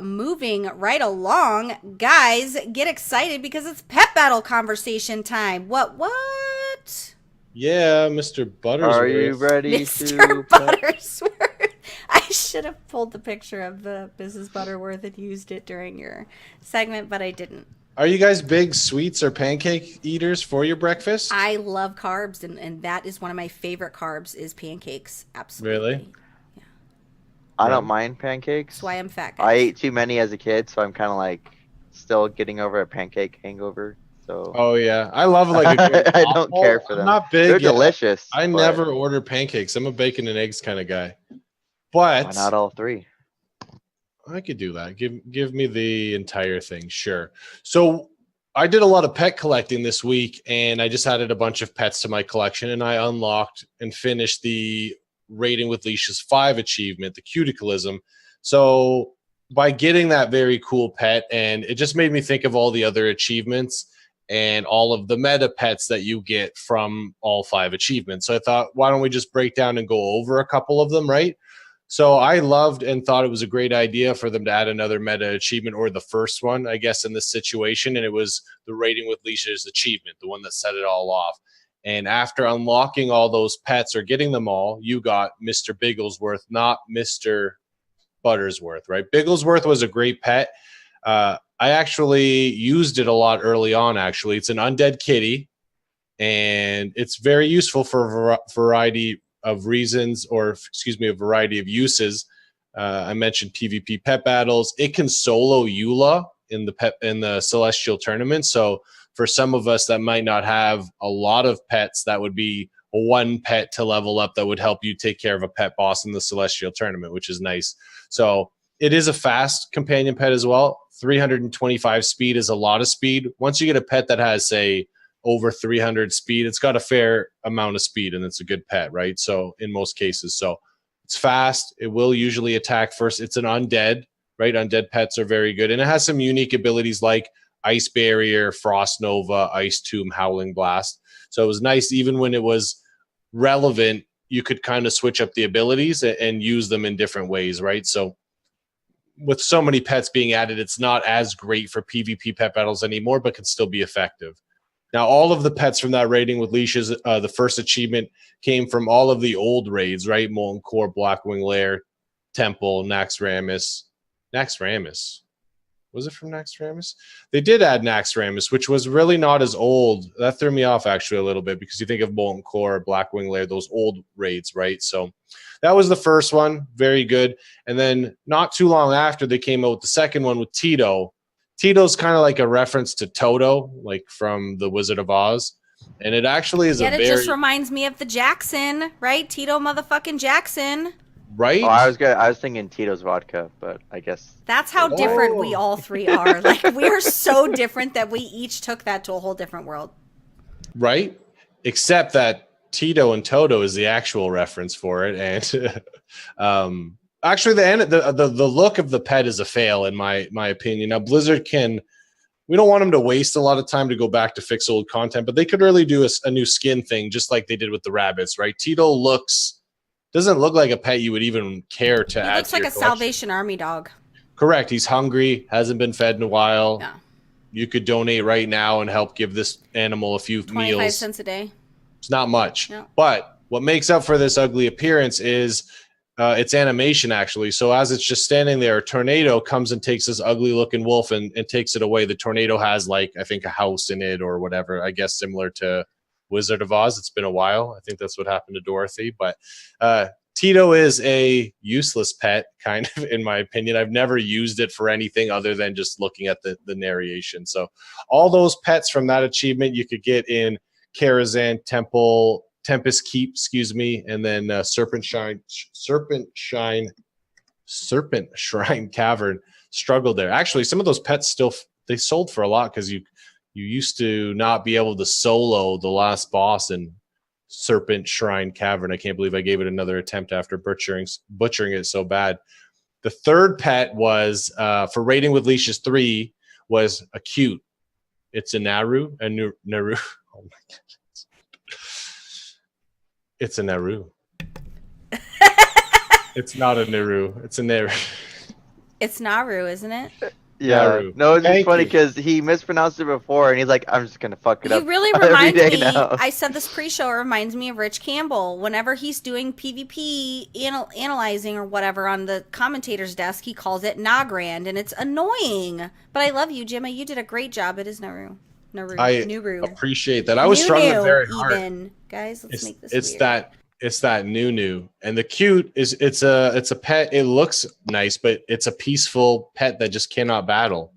Moving right along, guys, get excited because it's pet battle conversation time. What? Yeah, Mr. Buttersworth. Are you ready Mr. Buttersworth? I should have pulled the picture of the Mrs. Butterworth and used it during your segment, but I didn't. Are you guys big sweets or pancake eaters for your breakfast? I love carbs, and that is one of my favorite carbs is pancakes. Absolutely. Really? Yeah. I don't mind pancakes. That's why I'm fat, guys. I ate too many as a kid, so I'm kind of like still getting over a pancake hangover. So. Oh yeah, I love like a good I don't care for them. I'm not big. They're delicious. I never order pancakes. I'm a bacon and eggs kind of guy. But why not all three? I could do that. Give me the entire thing, sure. So I did a lot of pet collecting this week, and I just added a bunch of pets to my collection, and I unlocked and finished the Raiding with Leashes 5 achievement, the Cuticalism. So by getting that very cool pet, and it just made me think of all the other achievements and all of the meta pets that you get from all 5 achievements. So I thought, why don't we just break down and go over a couple of them, right? So I loved and thought it was a great idea for them to add another meta achievement, or the first one, I guess, in this situation. And it was the Raiding with Leashes achievement, the one that set it all off. And after unlocking all those pets or getting them all, you got Mr. Bigglesworth, not Mr. Buttersworth, right? Bigglesworth was a great pet. I actually used it a lot early on, actually. It's an undead kitty, and it's very useful for a variety of reasons, or a variety of uses. I mentioned PvP pet battles. It can solo Eula in the Celestial Tournament. So for some of us that might not have a lot of pets, that would be one pet to level up that would help you take care of a pet boss in the Celestial Tournament, which is nice. So it is a fast companion pet as well. 325 speed is a lot of speed. Once you get a pet that has, say, over 300 speed, it's got a fair amount of speed, and it's a good pet, right? So in most cases, so it's fast. It will usually attack first. It's an undead, right? Undead pets are very good, and it has some unique abilities like Ice Barrier, Frost Nova, Ice Tomb, Howling Blast. So it was nice, even when it was relevant, you could kind of switch up the abilities and use them in different ways, right? So with so many pets being added, it's not as great for PvP pet battles anymore, but can still be effective. Now, all of the pets from that Raiding with Leashes, the first achievement, came from all of the old raids, right? Molten Core, Blackwing Lair, Temple, Naxxramas, Naxxramas. Was it from Naxxramas? They did add Naxxramas, which was really not as old. That threw me off actually a little bit because you think of Molten Core, Blackwing Lair, those old raids, right? So that was the first one. Very good. And then not too long after, they came out with the second one with Tito. Tito's kind of like a reference to Toto, like from The Wizard of Oz. And it actually is Yet it just reminds me of the Jackson, right? Tito motherfucking Jackson. Right? Oh, I was thinking Tito's vodka, but I guess that's how different we all three are. Like, we are so different that we each took that to a whole different world. Right? Except that Tito and Toto is the actual reference for it, and actually, the look of the pet is a fail in my opinion. Now, Blizzard we don't want them to waste a lot of time to go back to fix old content, but they could really do a new skin thing, just like they did with the rabbits, right? Tito doesn't look like a pet you would even care to add. He looks like a Salvation Army dog. Correct. He's hungry, hasn't been fed in a while. Yeah. You could donate right now and help give this animal a few 25 meals. cents a day. It's not much. No. But what makes up for this ugly appearance is its animation, actually. So as it's just standing there, a tornado comes and takes this ugly looking wolf and takes it away. The tornado has, like, I think a house in it or whatever, I guess similar to Wizard of Oz. It's been a while. I think that's what happened to Dorothy. But Tito is a useless pet, kind of, in my opinion. I've never used it for anything other than just looking at the narration. So all those pets from that achievement you could get in Karazhan Tempest Keep, and then Serpent Shrine Cavern struggled there. Actually, some of those pets they sold for a lot because you used to not be able to solo the last boss in Serpent Shrine Cavern. I can't believe I gave it another attempt after butchering it so bad. The third pet was for Raiding with Leashes 3 was a cute. It's a Naru. Oh my god. It's a Naru. It's not a Naru. It's a Naru. It's Naru, isn't it? Yeah. Naru. No, it's just funny because he mispronounced it before, and he's like, "I'm just gonna fuck it up." He really every reminds day me. now. I said this pre-show. It reminds me of Rich Campbell. Whenever he's doing PvP analyzing or whatever on the commentator's desk, he calls it Nagrand, and it's annoying. But I love you, Jimmy. You did a great job. It is Naru. Nuru. Appreciate that. I was struggling very hard. Even. Guys, let's make this It's that new. And the cute it's a pet. It looks nice, but it's a peaceful pet that just cannot battle.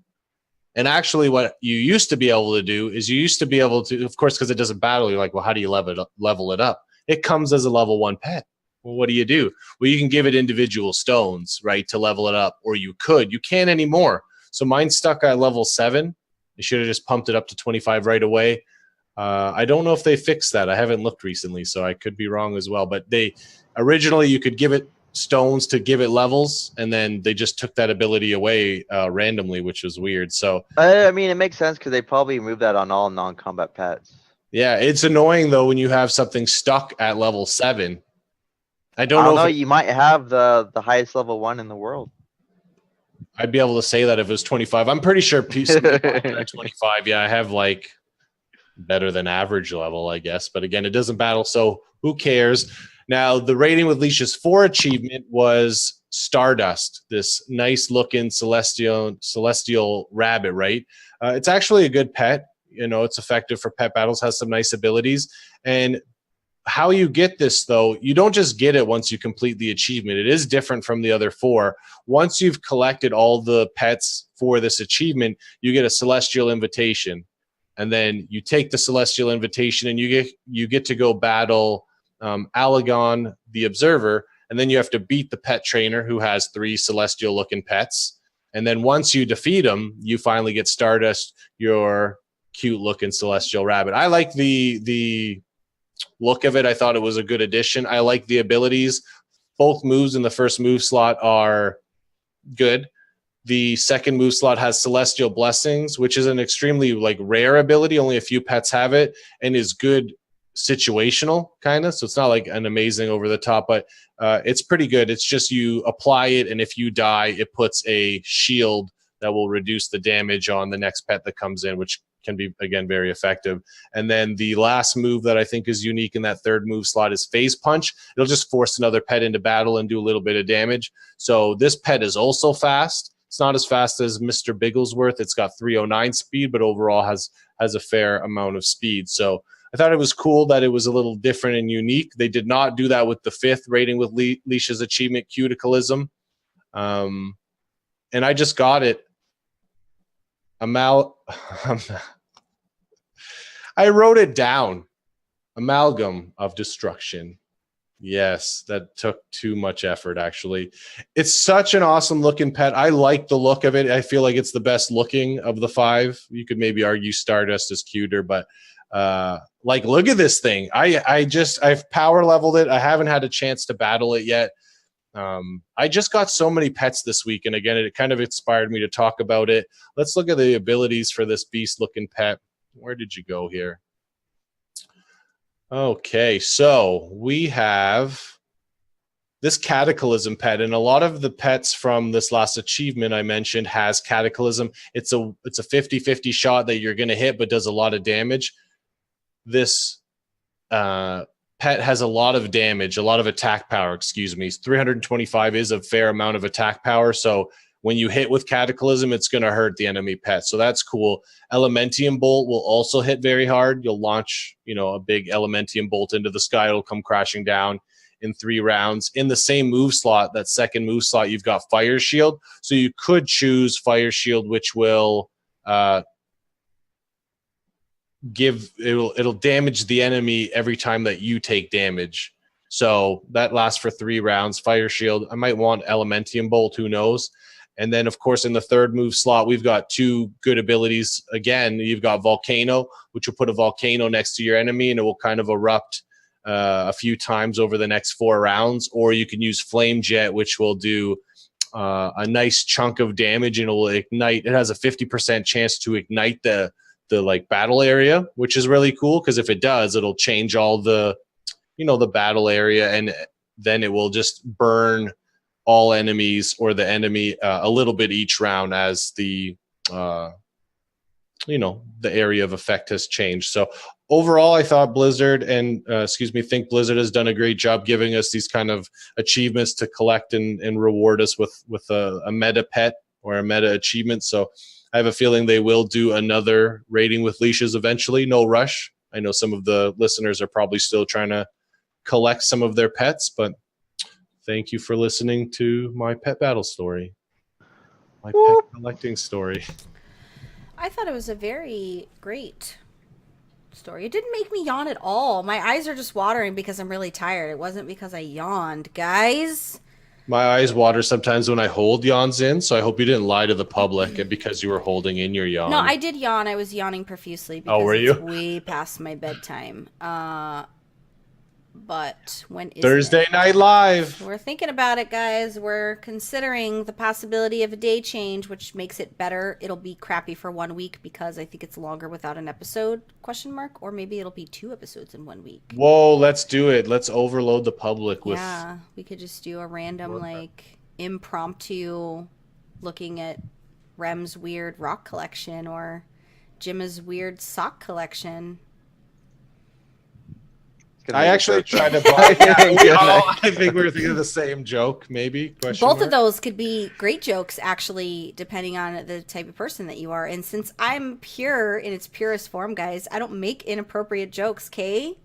And actually what you used to be able to do is of course, because it doesn't battle, you're like, well, how do you level it up? It comes as a level 1 pet. Well, what do? Well, you can give it individual stones, right, to level it up, or you can't anymore. So mine's stuck at level 7. They should have just pumped it up to 25 right away. I don't know if they fixed that. I haven't looked recently, so I could be wrong as well. But originally you could give it stones to give it levels, and then they just took that ability away randomly, which was weird. So I mean, it makes sense because they probably removed that on all non-combat pets. Yeah, it's annoying though when you have something stuck at level 7. I don't know. You might have the highest level 1 in the world. I'd be able to say that if it was 25. I'm pretty sure at 25. Yeah, I have like better than average level, I guess. But again, it doesn't battle, so who cares? Now, the Raiding with Leashes 4 achievement was Stardust, this nice looking celestial rabbit, right? It's actually a good pet. You know, it's effective for pet battles, has some nice abilities. And how you get this, though, you don't just get it once you complete the achievement. It is different from the other 4. Once you've collected all the pets for this achievement, you get a celestial invitation. And then you take the celestial invitation and you get to go battle Allagon the Observer. And then you have to beat the pet trainer who has 3 celestial looking pets. And then once you defeat him, you finally get Stardust, your cute looking celestial rabbit. I like the look of it. I thought it was a good addition. I like the abilities. Both moves in the first move slot are good. The second move slot has Celestial Blessings, which is an extremely rare ability. Only a few pets have it, and is good situational kind of. So it's not like an amazing over the top, but it's pretty good. It's just you apply it, and if you die, it puts a shield that will reduce the damage on the next pet that comes in, which can be, again, very effective. And then the last move that I think is unique in that third move slot is Phase Punch. It'll just force another pet into battle and do a little bit of damage. So this pet is also fast. It's not as fast as Mr. Bigglesworth. It's got 309 speed, but overall has a fair amount of speed. So I thought it was cool that it was a little different and unique. They did not do that with the 5th rating with Leash's achievement, Cuticalism. And I just got it. I wrote it down. Amalgam of Destruction. Yes, that took too much effort, actually. It's such an awesome looking pet. I like the look of it. I feel like it's the best looking of the 5. You could maybe argue Stardust is cuter, but like, look at this thing. I've power leveled it. I haven't had a chance to battle it yet. I just got so many pets this week, and again, it kind of inspired me to talk about it. Let's look at the abilities for this beast looking pet. Where did you go here? Okay, so we have this Cataclysm pet, and a lot of the pets from this last achievement I mentioned has Cataclysm. It's a 50-50 shot that you're going to hit, but does a lot of damage. This pet has a lot of damage, a lot of attack power, 325 is a fair amount of attack power, so when you hit with Cataclysm, it's going to hurt the enemy pet. So that's cool. Elementium Bolt will also hit very hard. You'll launch, a big Elementium Bolt into the sky. It'll come crashing down in 3 rounds. In the same move slot, that second move slot, you've got Fire Shield. So you could choose Fire Shield, which will it'll damage the enemy every time that you take damage. So that lasts for 3 rounds. Fire Shield. I might want Elementium Bolt. Who knows? And then, of course, in the third move slot, we've got 2 good abilities. Again, you've got Volcano, which will put a volcano next to your enemy, and it will kind of erupt a few times over the next 4 rounds. Or you can use Flame Jet, which will do a nice chunk of damage, and it will ignite. It has a 50% chance to ignite the battle area, which is really cool, because if it does, it'll change all the battle area, and then it will just burn all enemies or the enemy a little bit each round as the area of effect has changed. So overall, I thought Blizzard Think Blizzard has done a great job giving us these kind of achievements to collect and reward us with a meta pet or a meta achievement. So I have a feeling they will do another rating with leashes eventually. No rush. I know some of the listeners are probably still trying to collect some of their pets, but thank you for listening to my pet battle story. My pet collecting story. I thought it was a very great story. It didn't make me yawn at all. My eyes are just watering because I'm really tired. It wasn't because I yawned, guys. My eyes water sometimes when I hold yawns in, so I hope you didn't lie to the public and because you were holding in your yawn. No, I did yawn. I was yawning profusely because were it's you? way past my bedtime. But when is Thursday it? Night Live. We're thinking about it, guys. We're considering the possibility of a day change, which makes it better. It'll be crappy for 1 week because I think it's longer without an episode, ? Or maybe it'll be 2 episodes in 1 week. Whoa, let's do it. Let's overload the public with... Yeah, we could just do a random, impromptu looking at Rem's weird rock collection or Jim's weird sock collection. I actually tried to buy. I think we were thinking of the same joke, maybe. Both of those could be great jokes, actually, depending on the type of person that you are. And since I'm pure in its purest form, guys, I don't make inappropriate jokes, okay?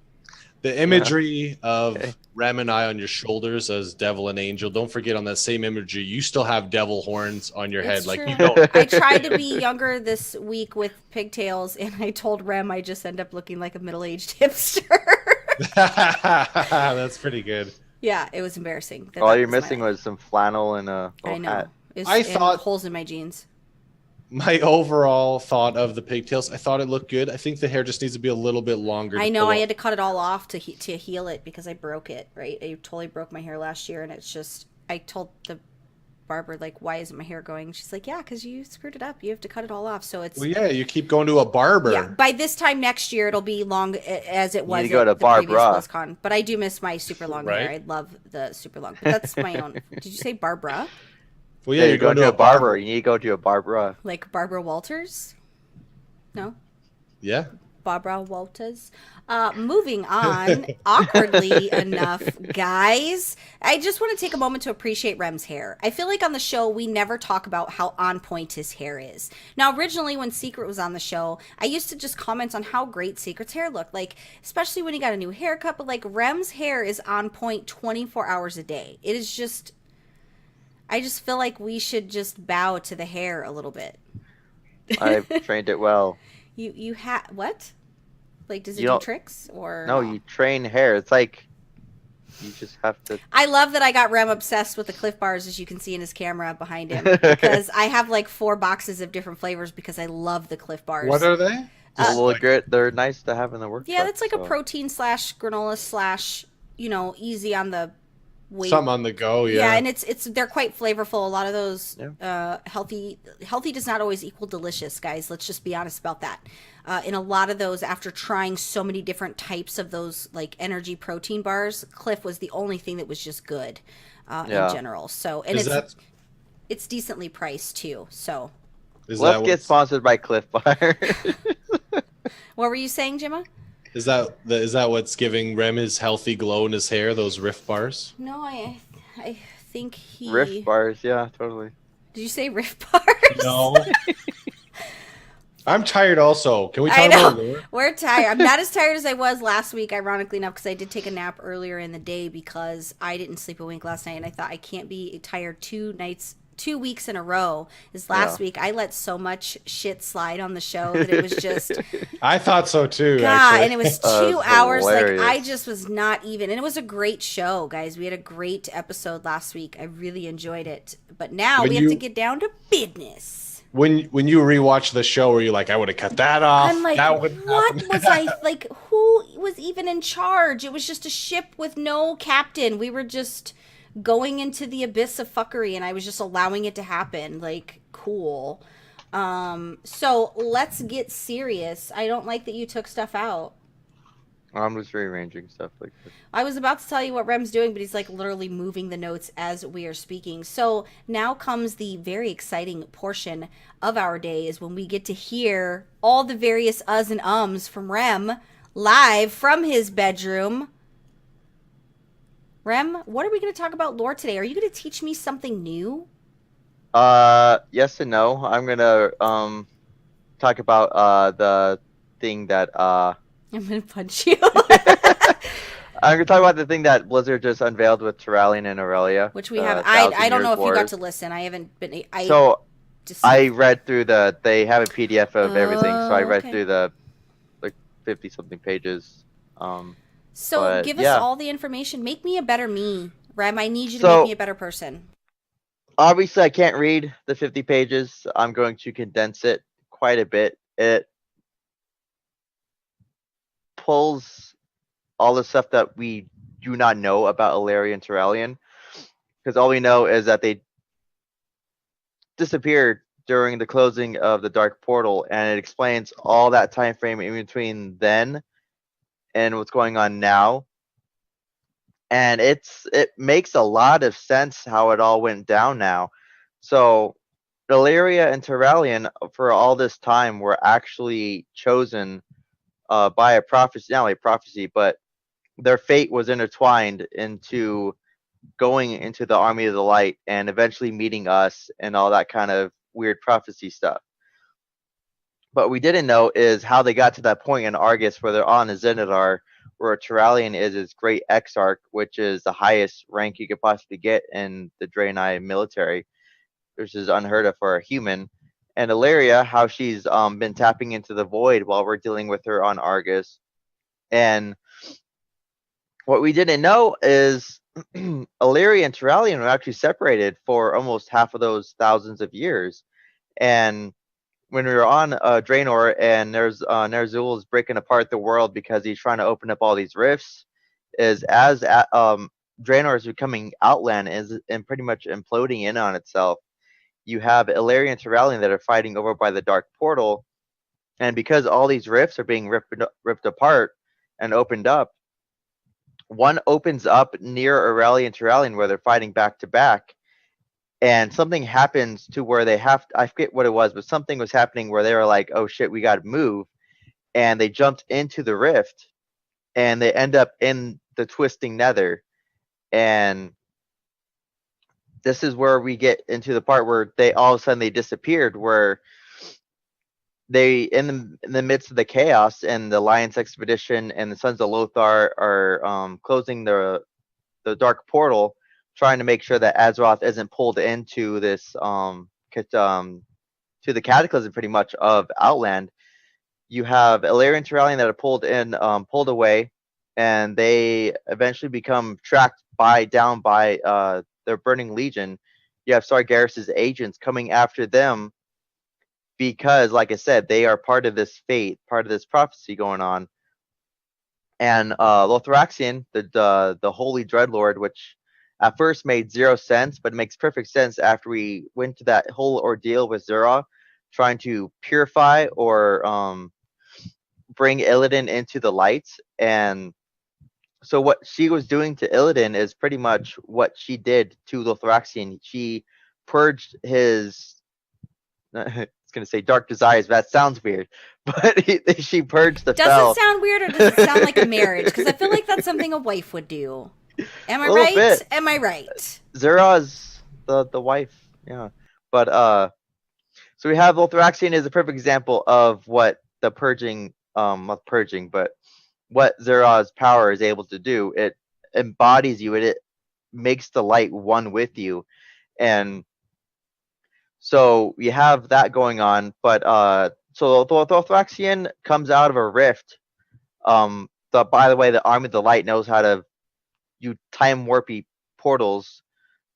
The imagery of Rem and I on your shoulders as devil and angel. Don't forget, on that same imagery, you still have devil horns on your head. True. Like you don't. I tried to be younger this week with pigtails, and I told Rem I just end up looking like a middle-aged hipster. That's pretty good. Yeah, it was embarrassing. All you're missing was some flannel and a hat. I thought holes in my jeans. My overall thought of the pigtails, I thought it looked good. I think the hair just needs to be a little bit longer. I know. I had to cut it all off to heal it because I broke it. Right, I totally broke my hair last year, and it's just. I told the barber, like, why isn't my hair going? She's like, yeah, because you screwed it up. You have to cut it all off. So it's. Well, yeah, you keep going to a barber. Yeah, by this time next year, it'll be long as it was you go to at the previous Barbara. BlizzCon. But I do miss my super long hair. I love the super long. But that's my own. Did you say Barbara? Well, yeah, you're going to a barber. You need to go to a Barbara. Like Barbara Walters? No. Yeah. Barbara Walters. Moving on, awkwardly enough, guys, I just want to take a moment to appreciate Rem's hair. I feel like on the show, we never talk about how on point his hair is. Now, originally, when Secret was on the show, I used to just comment on how great Secret's hair looked, like, especially when he got a new haircut, but like, Rem's hair is on point 24 hours a day. It is just, I just feel like we should just bow to the hair a little bit. I've trained it well. You have what? Like, does it You do don't- tricks or No, you train hair. It's like you just have to. I love that I got Rem obsessed with the Cliff Bars, as you can see in his camera behind him, because I have like 4 boxes of different flavors because I love the Cliff Bars. What are they? Well, they're nice to have in the work. Yeah, that's like a so. protein / granola / easy on the weight. Some on the go, yeah. Yeah, and it's they're quite flavorful. A lot of those healthy does not always equal delicious, guys. Let's just be honest about that. In a lot of those, after trying so many different types of those like energy protein bars, Cliff was the only thing that was just good in general. So, and it's decently priced too. So Let's get sponsored by Cliff Bar. what were you saying, Gemma? Is that what's giving Rem his healthy glow in his hair? Those Rift bars? No, I think he Rift bars, yeah, totally. Did you say Rift bars? No. I'm tired also. Can we talk I about know. lore? We're tired. I'm not as tired as I was last week, ironically enough, because I did take a nap earlier in the day because I didn't sleep a wink last night, and I thought I can't be tired 2 weeks in a row. This last week, I let so much shit slide on the show that it was just I thought so too. God, actually. and it was 2 That's hours. hilarious. Like I just was not even, and it was a great show, guys. We had a great episode last week. I really enjoyed it, but now When we have you- to get down to business. When you rewatch the show, were you like, I would have cut that off? I'm like, that wouldn't what happen. was I like? Who was even in charge? It was just a ship with no captain. We were just going into the abyss of fuckery, and I was just allowing it to happen. Like, cool. So let's get serious. I don't like that you took stuff out. I'm just rearranging stuff like this. I was about to tell you what Rem's doing, but he's like literally moving the notes as we are speaking. So now comes the very exciting portion of our day, is when we get to hear all the various uhs and ums from Rem live from his bedroom. Rem, what are we going to talk about lore today? Are you going to teach me something new? Yes and no. I'm gonna talk about the thing that I'm going to punch you. I'm gonna talk about the thing that Blizzard just unveiled with Turalyon and Aurelia. Which we have. Thousand I don't know Years if you got Wars. to listen. I haven't been. I read through they have a PDF of everything, so I read okay. through the like 50 something pages. So but, give us yeah. all the information. Make me a better me, Rem. I need you to So- make me a better person. Obviously, I can't read the 50 pages. I'm going to condense it quite a bit. It pulls all the stuff that we do not know about Alleria and Turalyon, because all we know is that they disappeared during the closing of the Dark Portal, and it explains all that time frame in between then and what's going on now. And it makes a lot of sense how it all went down now. So Alleria and Turalyon for all this time were actually chosen by a prophecy, not only a prophecy, but their fate was intertwined into going into the Army of the Light and eventually meeting us and all that kind of weird prophecy stuff. But we didn't know is how they got to that point in Argus where they're on Zenithar, where Turalyon is his great Exarch, which is the highest rank you could possibly get in the Draenei military, which is unheard of for a human. And Alleria, how she's been tapping into the void while we're dealing with her on Argus. And what we didn't know is Alleria and Turalyon were actually separated for almost half of those thousands of years. And when we were on Draenor and Ner'zhul is breaking apart the world because he's trying to open up all these rifts, is as Draenor is becoming Outland and pretty much imploding in on itself, you have Alleria and Turalyon that are fighting over by the Dark Portal, and because all these rifts are being ripped apart and opened up, one opens up near Aurelia and Turalyon where they're fighting back to back, and something happens to where they have to, I forget what it was, but something was happening where they were like, oh shit, we gotta move. and they jumped into the rift, and they end up in the twisting nether. And this is where we get into the part where they all of a sudden they disappeared, where they in the midst of the chaos, and the Alliance expedition and the Sons of Lothar are closing the dark portal, trying to make sure that Azeroth isn't pulled into this to the cataclysm pretty much of Outland. You have Alleria Turalyon that are pulled away, and they eventually become tracked down by their Burning Legion. You have Sargeras' agents coming after them because, like I said, they are part of this fate, part of this prophecy going on. And Lothraxion, the Holy Dreadlord, which at first made zero sense, but it makes perfect sense after we went to that whole ordeal with Zura, trying to purify or bring Illidan into the light. And so what she was doing to Illidan is pretty much what she did to Lothraxion. She purged his I was going to say dark desires, but that sounds weird. But she purged the Does fel. it sound weird, or does it sound like a marriage? Because I feel like that's something a wife would do. Am I A little right? bit. Am I right? Zera's the wife, yeah. But so we have Lothraxion is a perfect example of what the purging, not purging, but what Zera's power is able to do. It embodies you. It makes the light one with you, and so you have that going on. But so Lothraxion comes out of a rift. By the way, the Army of the Light knows how to do time warpy portals.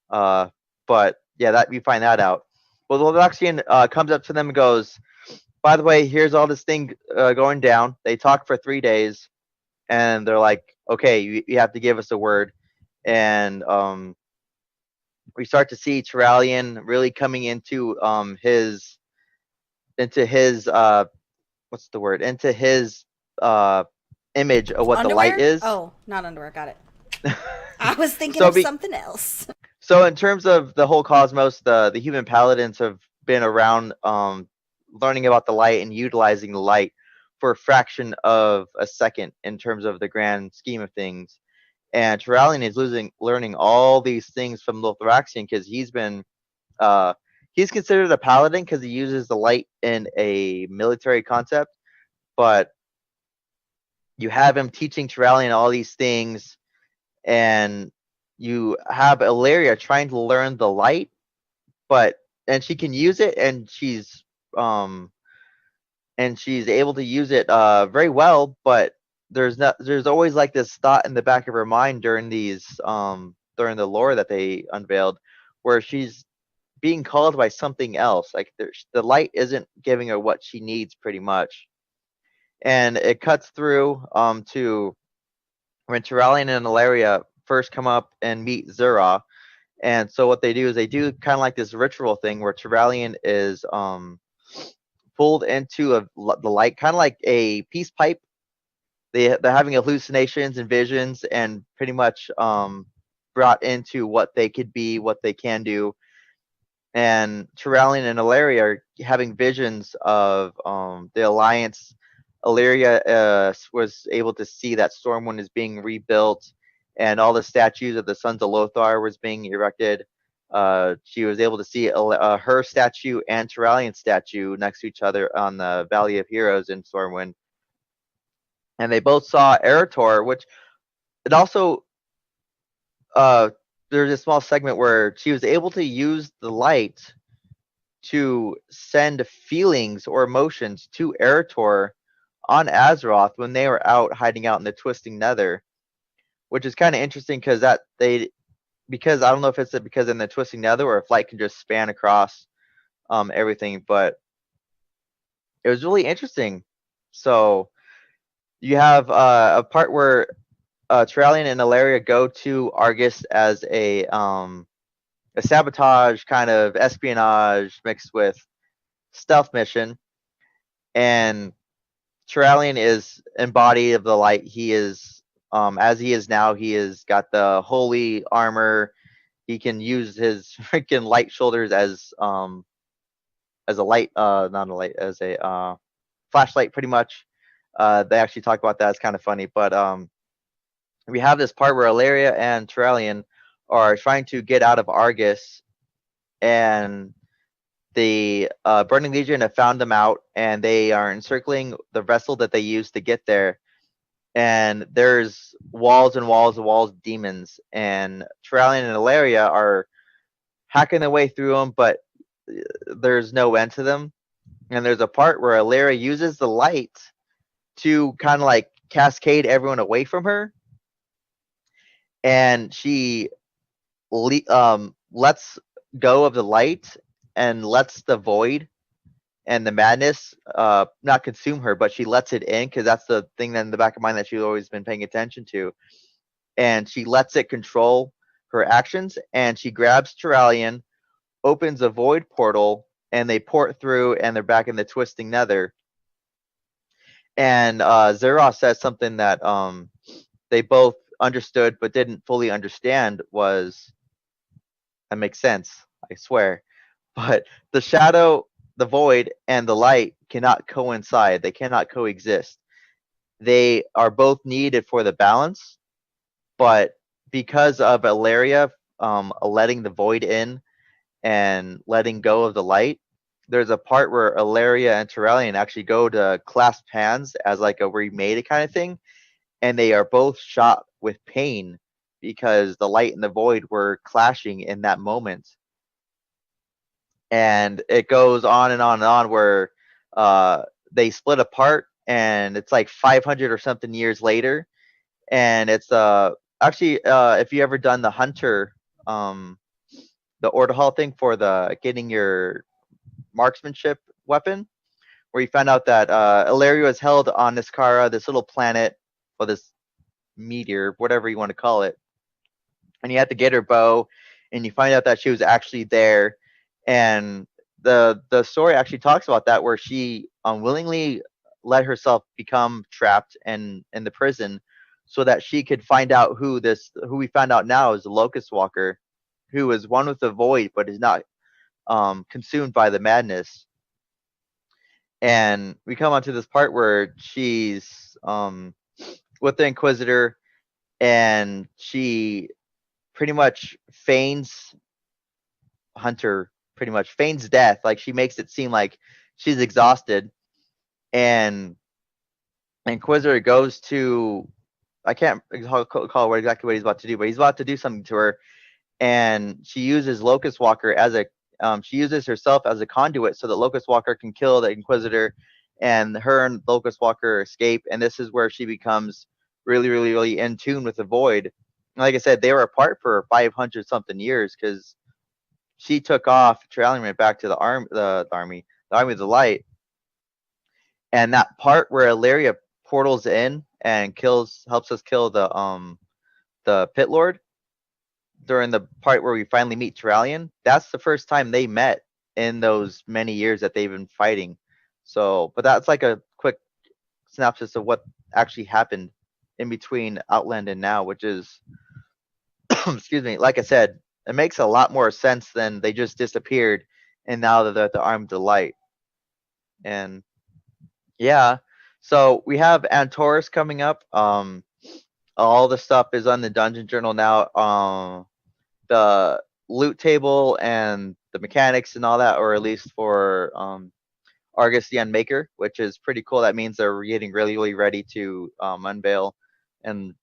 But yeah, that we find that out. Well, Lothraxion comes up to them and goes, "By the way, here's all this thing going down." They talk for 3 days, and they're like, "Okay, you have to give us a word." And we start to see Turalyon really coming into his what's the word, into his image of what Underwear? the light is. Oh, not underwear. Got it. I was thinking So of something else. So in terms of the whole cosmos, the human paladins have been around learning about the light and utilizing the light for a fraction of a second in terms of the grand scheme of things. And Turalyon is learning all these things from Lothraxion because he's considered a paladin because he uses the light in a military concept. But you have him teaching Turalyon all these things, and you have Alleria trying to learn the light, and she can use it, and she's able to use it very well, but there's always like this thought in the back of her mind during during the lore that they unveiled, where she's being called by something else. Like the light isn't giving her what she needs pretty much. And it cuts through to when Turalyon and Alleria first come up and meet Zura. And so what they do is they do kind of like this ritual thing where Turalyon is pulled into the light, kind of like a peace pipe. They're having hallucinations and visions, and pretty much brought into what they could be, what they can do. And Turalyon and Alleria are having visions of the Alliance. Alleria was able to see that Stormwind is being rebuilt, and all the statues of the Sons of Lothar was being erected. She was able to see her statue and Turalyon's statue next to each other on the Valley of Heroes in Stormwind. And they both saw Eretor, which it also there's a small segment where she was able to use the light to send feelings or emotions to Eretor on Azeroth when they were out hiding out in the Twisting Nether, which is kind of interesting because because I don't know if it's because in the Twisting Nether or if light can just span across everything, but it was really interesting. So you have a part where Turalyon and Alleria go to Argus as a sabotage kind of espionage mixed with stealth mission, and Turalyon is embodied of the light. He is as he is now. He has got the holy armor. He can use his freaking light shoulders as a light, not a light, as a flashlight, pretty much. They actually talk about that. It's kind of funny, but we have this part where Alleria and Turalyon are trying to get out of Argus, and the Burning Legion have found them out, and they are encircling the vessel that they used to get there. And there's walls and walls and walls of demons, and Turalyon and Alleria are hacking their way through them, but there's no end to them. And there's a part where Alleria uses the light to kind of like cascade everyone away from her, and she lets go of the light and lets the void and the madness not consume her, but she lets it in, because that's the thing that in the back of mind that she's always been paying attention to. And she lets it control her actions, and she grabs Turalyon, opens a void portal, and they port through, and they're back in the twisting nether. And Zeros says something that they both understood but didn't fully understand. Was that makes sense, I swear. But the shadow, the void, and the light cannot coincide. They cannot coexist. They are both needed for the balance, but because of Alleria letting the void in and letting go of the light, there's a part where Alleria and Turalyon actually go to clasp hands as like a "we made it" kind of thing, and they are both shot with pain because the light and the void were clashing in that moment. And it goes on and on and on, where they split apart, and it's like 500 or something years later. And it's actually, if you ever done the hunter, the order hall thing for the getting your marksmanship weapon, where you find out that Alleria was held on Niskara, this little planet, or this meteor, whatever you want to call it, and you have to get her bow, and you find out that she was actually there. And the story actually talks about that, where she unwillingly let herself become trapped in the prison, so that she could find out who we found out now is the Locust Walker, who is one with the void but is not consumed by the madness. And we come onto this part where she's with the Inquisitor, and she pretty much feigns Hunter, pretty much feigns death. Like, she makes it seem like she's exhausted, and Inquisitor goes to, I can't call exactly what he's about to do, but he's about to do something to her, and she uses Locust Walker as a she uses herself as a conduit so that Locust Walker can kill the Inquisitor, and her and Locust Walker escape. And this is where she becomes really, really, really in tune with the void. And like I said, they were apart for 500 something years, because she took off, Turalyon went back to the army of the light. And that part where Alleria portals in and helps us kill the Pit Lord, during the part where we finally meet Turalyon, that's the first time they met in those many years that they've been fighting. So, but that's like a quick synopsis of what actually happened in between Outland and now, which is, excuse me, like I said, it makes a lot more sense than they just disappeared and now they're at the Arm of the Light. And yeah, so we have Antorus coming up. All the stuff is on the Dungeon Journal now. The loot table and the mechanics and all that, or at least for Argus the Unmaker, which is pretty cool. That means they're getting really, really ready to unveil and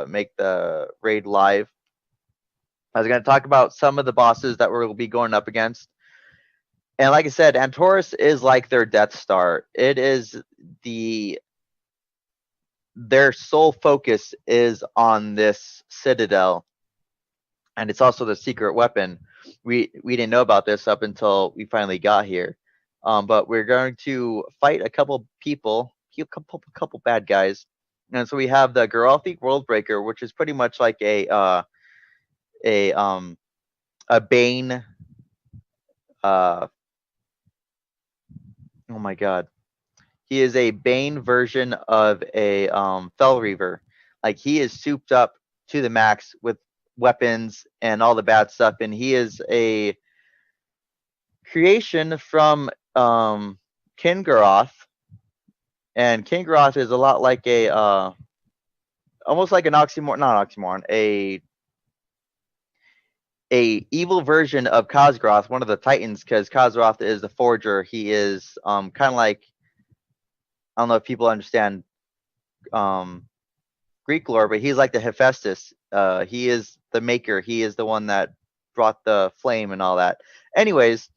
make the raid live. I was going to talk about some of the bosses that we'll be going up against. And like I said, Antorus is like their Death Star. It is their sole focus is on this citadel. And it's also the secret weapon. We didn't know about this up until we finally got here. But we're going to fight a couple people, couple bad guys. And so we have the Geralthic Worldbreaker, which is pretty much like a Bane. Oh my god. He is a Bane version of a Fel Reaver. Like, he is souped up to the max with weapons and all the bad stuff, and he is a creation from Kingaroth, And King Groth is a lot like a almost like an oxymoron, not oxymoron, a evil version of Khazgroth, one of the Titans, because Khazgroth is the forger. He is kind of like, I don't know if people understand Greek lore, but he's like the Hephaestus. He is the maker. He is the one that brought the flame and all that. Anyways,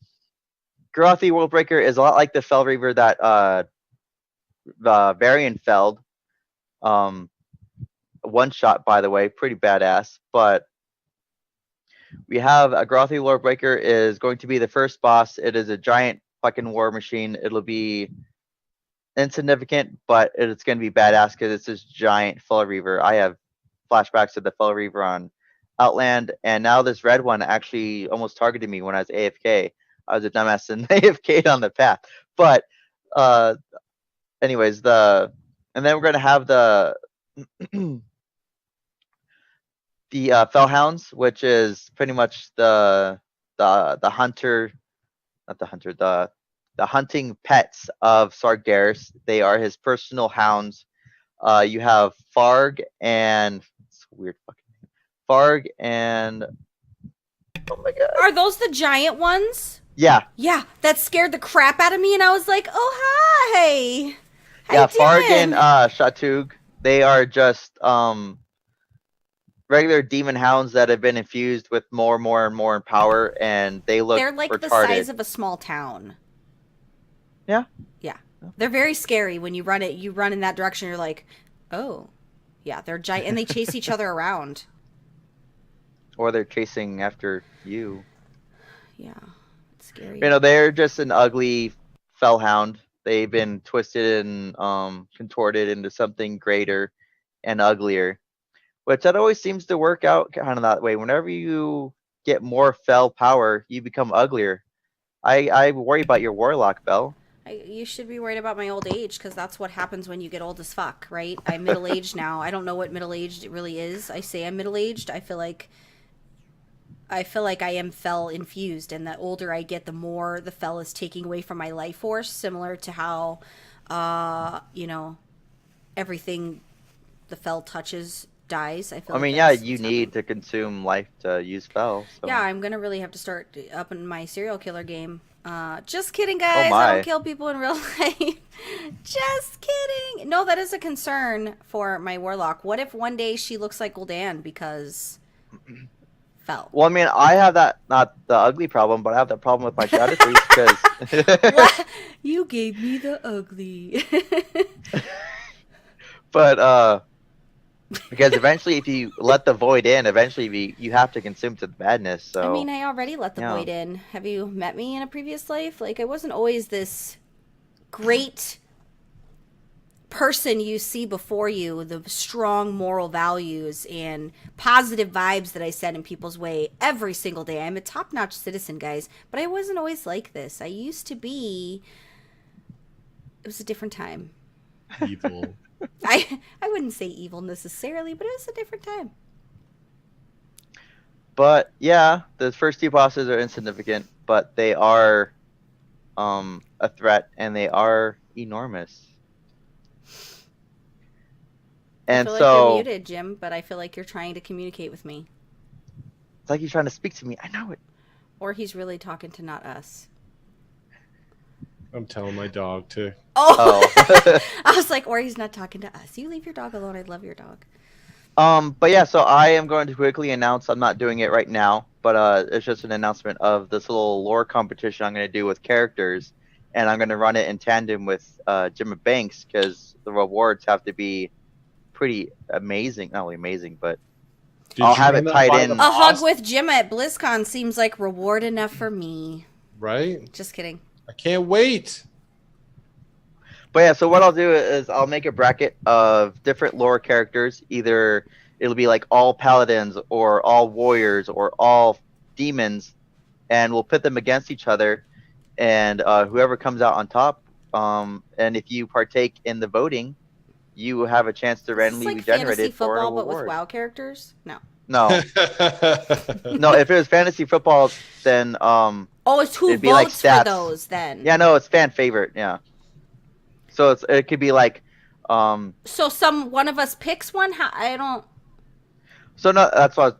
Grothi Worldbreaker is a lot like the Fell Reaver that Varian felled. One shot, by the way, pretty badass. But we have a Grothi Worldbreaker is going to be the first boss. It is a giant fucking war machine. It'll be insignificant, but it's going to be badass because it's this giant Fell Reaver. I have flashbacks to the Fell Reaver on Outland, and now this red one actually almost targeted me when I was AFK. I was a dumbass and AFK'd on the path. But anyways, and then we're going to have the the Fellhounds, which is pretty much the hunter, not the hunter, the hunting pets of Sargeras. They are his personal hounds. You have Farg and it's a weird fucking name. Farg and oh my god, Are those the giant ones? yeah, Yeah, that scared the crap out of me, and I was like, "Oh hi, how yeah, you Farg doing?" and Shatug. They are just regular demon hounds that have been infused with more and more power, and they look They're like retarded. the size of a small town. Yeah. Yeah, they're very scary when you run it. You run in that direction, you're like, "Oh, yeah, they're giant," and they chase each other around. Or they're chasing after you. Yeah, it's scary. You know, they're just an ugly fellhound. They've been twisted and contorted into something greater and uglier, which that always seems to work out kind of that way. Whenever you get more fell power, you become uglier. I worry about your warlock, Bell. You should be worried about my old age, because that's what happens when you get old as fuck, right? I'm middle-aged now. I don't know what middle-aged really is. I say I'm middle-aged. I feel like I am fell infused, and the older I get, the more the fell is taking away from my life force, similar to how, everything the fell touches dies. I mean, like yeah, you need to consume life to use fell. So. Yeah, I'm gonna really have to start upping my serial killer game. Just kidding, guys. Oh my. I don't kill people in real life. Just kidding. No, that is a concern for my warlock. What if one day she looks like Gul'dan because fell? Well, I mean, I have that, not the ugly problem, but I have that problem with my shadow priest because. You gave me the ugly. But because eventually, if you let the void in, eventually you have to consume to the madness. So I mean, I already let the void in. Have you met me in a previous life? Like, I wasn't always this great person you see before you, the strong moral values and positive vibes that I set in people's way every single day. I'm a top-notch citizen, guys, but I wasn't always like this. I used to be... It was a different time. Evil. I wouldn't say evil necessarily, but it was a different time. But yeah, the first two bosses are insignificant, but they are a threat, and they are enormous. And I feel so like you're muted, Jim, but I feel like you're trying to communicate with me. it's like he's trying to speak to me. I know it. Or he's really talking to not us. I'm telling my dog to. Oh. I was like, or he's not talking to us. You leave your dog alone. I love your dog. But yeah, so I am going to quickly announce, I'm not doing it right now, but it's just an announcement of this little lore competition I'm going to do with characters, and I'm going to run it in tandem with Jim Banks, because the rewards have to be pretty amazing. Not only amazing, but I'll have it tied in. A hug with Jim at BlizzCon seems like reward enough for me. Right? Just kidding. I can't wait. But yeah, so what I'll do is I'll make a bracket of different lore characters. Either it'll be like all paladins or all warriors or all demons, and we'll pit them against each other, and whoever comes out on top, and if you partake in the voting, you have a chance to randomly be generated for a fantasy football, reward. but with WoW characters? No. No. No, if it was fantasy football, then Oh, it's who it'd be like votes for stats. those then? Yeah, no, it's fan favorite. Yeah. So it could be like, So one of us picks one. I don't. So no, that's what.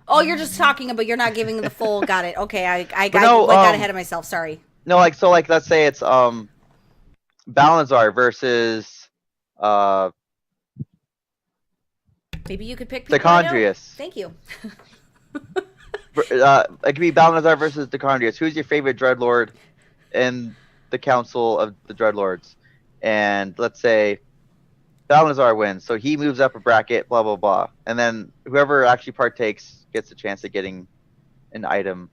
Oh, you're just talking about. You're not giving the full. Got it. Okay, I No, got ahead of myself. Sorry. No, like let's say it's Balnazar versus Maybe you could pick people I know. Decondrius. Thank you. It could be Balnazar versus Decondrius. Who's your favorite Dreadlord in the Council of the Dreadlords? And let's say Balnazar wins, so he moves up a bracket, blah blah blah, and then whoever actually partakes gets a chance at getting an item.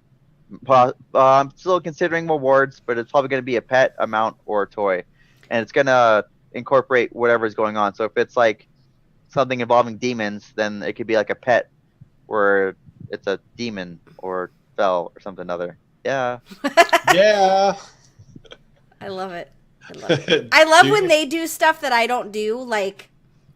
I'm still considering rewards, but it's probably going to be a pet, a mount, or a toy, and it's going to incorporate whatever is going on. So if it's like something involving demons, then it could be like a pet, where it's a demon or fell or something other. Yeah. Yeah. I love it. I love when they do stuff that I don't do. Like,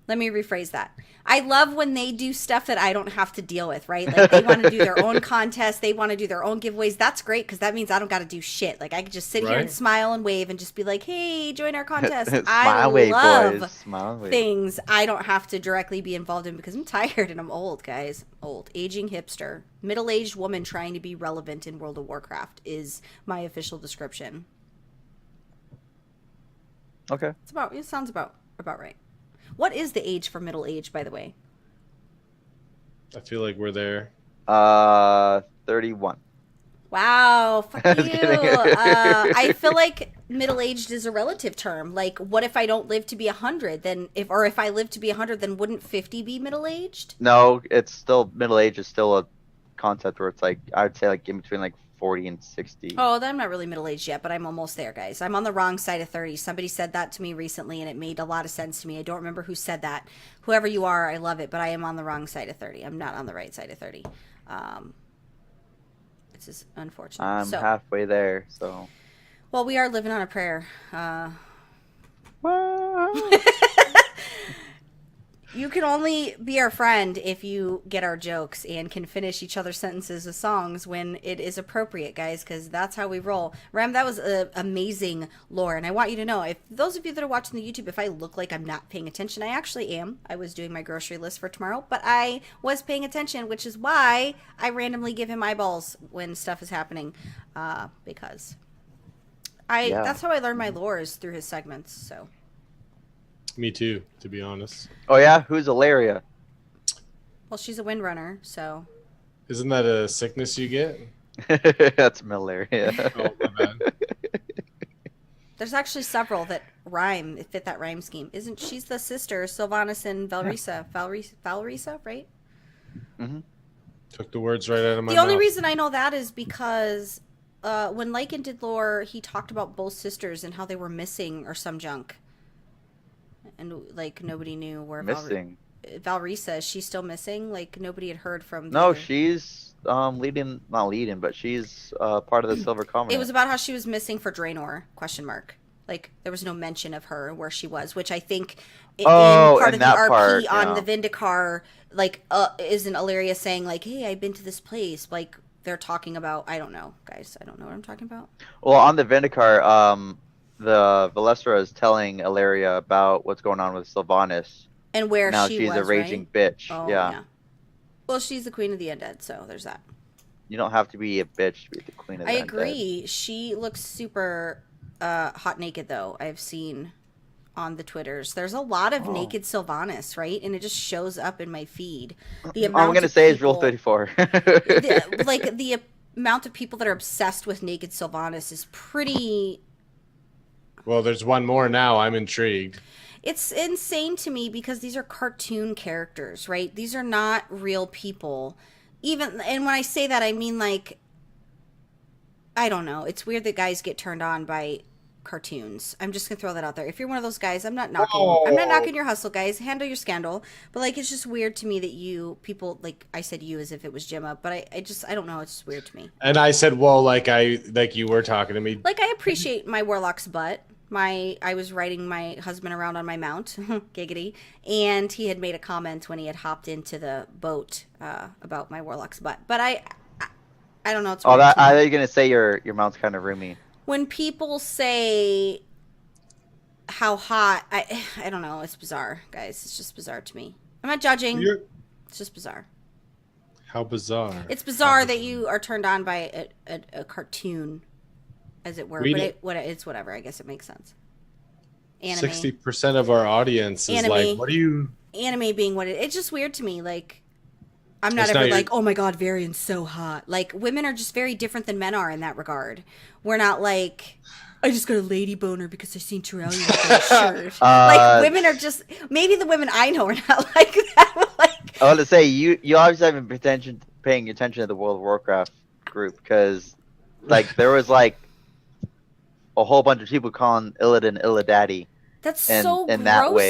let me rephrase that. I love when they do stuff that I don't have to deal with, right? Like, they want to do their own contests. They want to do their own giveaways. That's great, because that means I don't got to do shit. Like, I could just sit here and smile and wave and just be like, hey, join our contest. I love things I don't have to directly be involved in because I'm tired and I'm old, guys. Old. Aging hipster. Middle-aged woman trying to be relevant in World of Warcraft is my official description. Okay. It sounds about right. What is the age for middle age, by the way? I feel like we're there. 31. Wow, fuck you. I feel like middle-aged is a relative term. Like, what if I don't live to be 100? If I live to be 100, then wouldn't 50 be middle-aged? No, it's still middle age is still a concept where it's like I would say like in between like 40 and 60. Oh, then I'm not really middle-aged yet, but I'm almost there, guys. I'm on the wrong side of 30. Somebody said that to me recently, and it made a lot of sense to me. I don't remember who said that. Whoever you are, I love it, but I am on the wrong side of 30. I'm not on the right side of 30. It's just unfortunate. I'm halfway there, so. Well, we are living on a prayer. You can only be our friend if you get our jokes and can finish each other's sentences with songs when it is appropriate, guys, because that's how we roll. Ram, that was amazing lore, and I want you to know, if those of you that are watching the YouTube, if I look like I'm not paying attention, I actually am. I was doing my grocery list for tomorrow, but I was paying attention, which is why I randomly give him eyeballs when stuff is happening, because that's how I learn my lore, is through his segments, so. Me too, to be honest. Oh yeah, who's Alleria? Well, she's a windrunner, so. Isn't that a sickness you get? That's malaria. Oh, my bad. There's actually several that fit that rhyme scheme. She's the sister, Sylvanas and Valrisa. Valrisa, right? Mm-hmm. Took the words right out of my mouth. The only reason I know that is because when Lycan did lore, he talked about both sisters and how they were missing or some junk. And, like, nobody knew where Valrisa, is she still missing? Like, nobody had heard from she's not leading, but she's part of the Silver Covenant. It was about how she was missing for Draenor, ? Like, there was no mention of her, where she was, which I think in part of the RP on the Vindicar, like, isn't Alleria saying, like, hey, I've been to this place, like, they're talking about, I don't know, guys, I don't know what I'm talking about. Well, on the Vindicar, the Valestra is telling Alleria about what's going on with Sylvanas. And where now she's a raging bitch. Oh, yeah. Well, she's the queen of the undead, so there's that. You don't have to be a bitch to be the queen of the undead. I agree. She looks super hot naked, though, I've seen on the Twitters. There's a lot of naked Sylvanas, right? And it just shows up in my feed. The amount I'm going to say is Rule 34. the amount of people that are obsessed with naked Sylvanas is pretty... Well, there's one more now. I'm intrigued. It's insane to me because these are cartoon characters, right? These are not real people. And when I say that, I mean, like, I don't know. It's weird that guys get turned on by cartoons. I'm just gonna throw that out there. If you're one of those guys, I'm not knocking your hustle, guys. Handle your scandal. But, like, it's just weird to me that people, like, I said you as if it was Gemma, but I don't know. It's just weird to me. And I said, well, like you were talking to me. Like, I appreciate my warlock's butt. I was riding my husband around on my mount, giggity, and he had made a comment when he had hopped into the boat about my warlock's butt. But I don't know. It's I thought you were gonna say your mount's kind of roomy. When people say, how hot. I don't know. It's bizarre, guys. It's just bizarre to me. I'm not judging. It's just bizarre. How bizarre. It's bizarre that you are turned on by a cartoon, as it were. But it's whatever. I guess it makes sense. Anime. 60% of our audience is Anime. like, what do you... Anime being what it's just weird to me. Like, I'm not ever like, oh my god, Varian's so hot. Like, women are just very different than men are in that regard. We're not like, I just got a lady boner because I seen Turalyon with a shirt. Like, women are just, maybe the women I know are not like that. But like, I want to say, you obviously haven't been paying attention to the World of Warcraft group, because, like, there was, like, a whole bunch of people calling Illidan Illadaddy. That's so gross,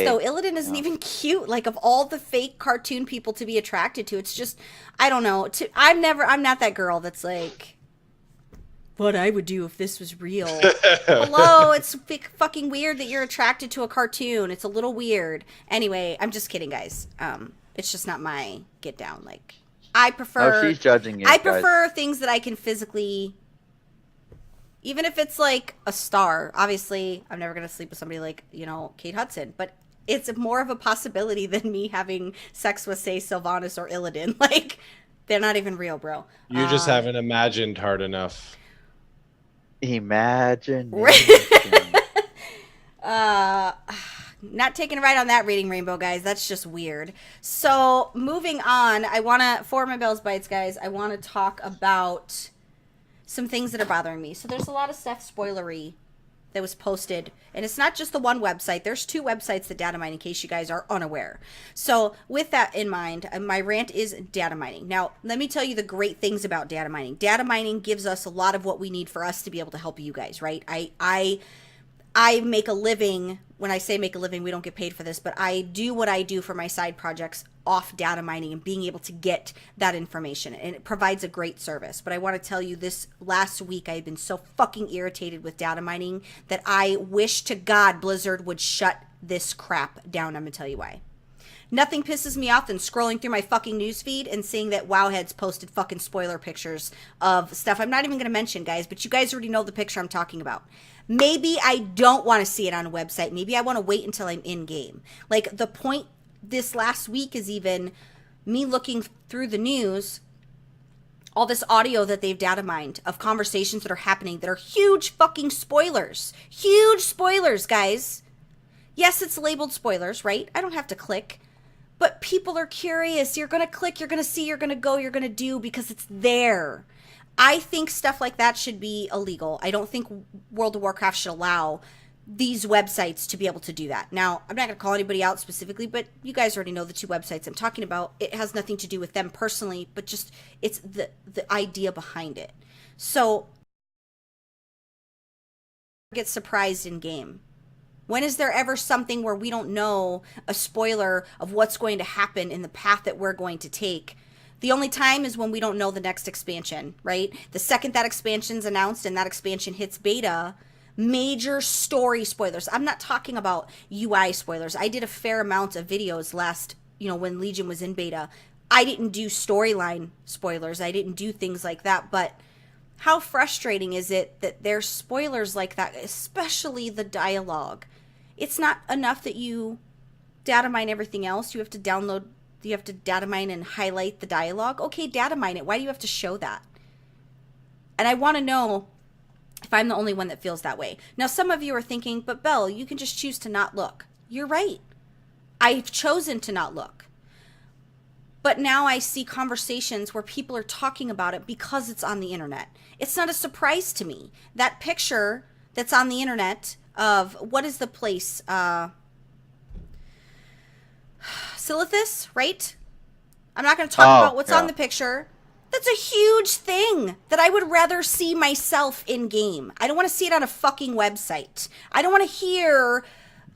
though. Illidan isn't even cute. Like, of all the fake cartoon people to be attracted to, it's just, I don't know. I'm not that girl that's like, what I would do if this was real. Hello, it's fucking weird that you're attracted to a cartoon. It's a little weird. Anyway, I'm just kidding, guys. It's just not my get down. Like, I prefer. Oh, she's judging you. I prefer things that I can physically. Even if it's like a star, obviously, I'm never going to sleep with somebody like, Kate Hudson. But it's more of a possibility than me having sex with, say, Sylvanas or Illidan. Like, they're not even real, bro. You just haven't imagined hard enough. Imagine. Not taking a ride on that reading rainbow, guys. That's just weird. So, moving on, for my Bell's Bites, guys, I want to talk about some things that are bothering me. So there's a lot of stuff spoilery that was posted, and it's not just the one website. There's 2 websites that data mine, in case you guys are unaware. So with that in mind, my rant is data mining. Now, let me tell you the great things about data mining. Data mining gives us a lot of what we need for us to be able to help you guys, right? I make a living. When I say make a living, we don't get paid for this, but I do what I do for my side projects off data mining and being able to get that information, and it provides a great service. But I want to tell you, this last week I've been so fucking irritated with data mining that I wish to God Blizzard would shut this crap down. I'm gonna tell you why. Nothing pisses me off than scrolling through my fucking newsfeed and seeing that Wowheads posted fucking spoiler pictures of stuff I'm not even gonna mention, guys, but you guys already know the picture I'm talking about. Maybe I don't want to see it on a website. Maybe I want to wait until I'm in game. Like, the point this last week is even me looking through the news, all this audio that they've data mined of conversations that are happening that are huge fucking spoilers. Huge spoilers, guys. Yes, it's labeled spoilers, right? I don't have to click. But people are curious. You're going to click, you're going to see, you're going to go, you're going to do, because it's there. I think stuff like that should be illegal. I don't think World of Warcraft should allow these websites to be able to do that. Now, I'm not going to call anybody out specifically, but you guys already know the 2 websites I'm talking about. It has nothing to do with them personally, but just it's the idea behind it. So, get surprised in game. When is there ever something where we don't know a spoiler of what's going to happen in the path that we're going to take? The only time is when we don't know the next expansion, right? The second that expansion's announced and that expansion hits beta, major story spoilers. I'm not talking about UI spoilers. I did a fair amount of videos last, when Legion was in beta. I didn't do storyline spoilers. I didn't do things like that. But how frustrating is it that there's spoilers like that, especially the dialogue? It's not enough that you data mine everything else. You have to data mine and highlight the dialogue. Okay, data mine it. Why do you have to show that? And I want to know if I'm the only one that feels that way. Now, some of you are thinking, but Belle, you can just choose to not look. You're right. I've chosen to not look. But now I see conversations where people are talking about it because it's on the internet. It's not a surprise to me. That picture that's on the internet of, what is the place? Silithus, right? I'm not going to talk about what's on the picture. That's a huge thing that I would rather see myself in game. I don't want to see it on a fucking website. I don't want to hear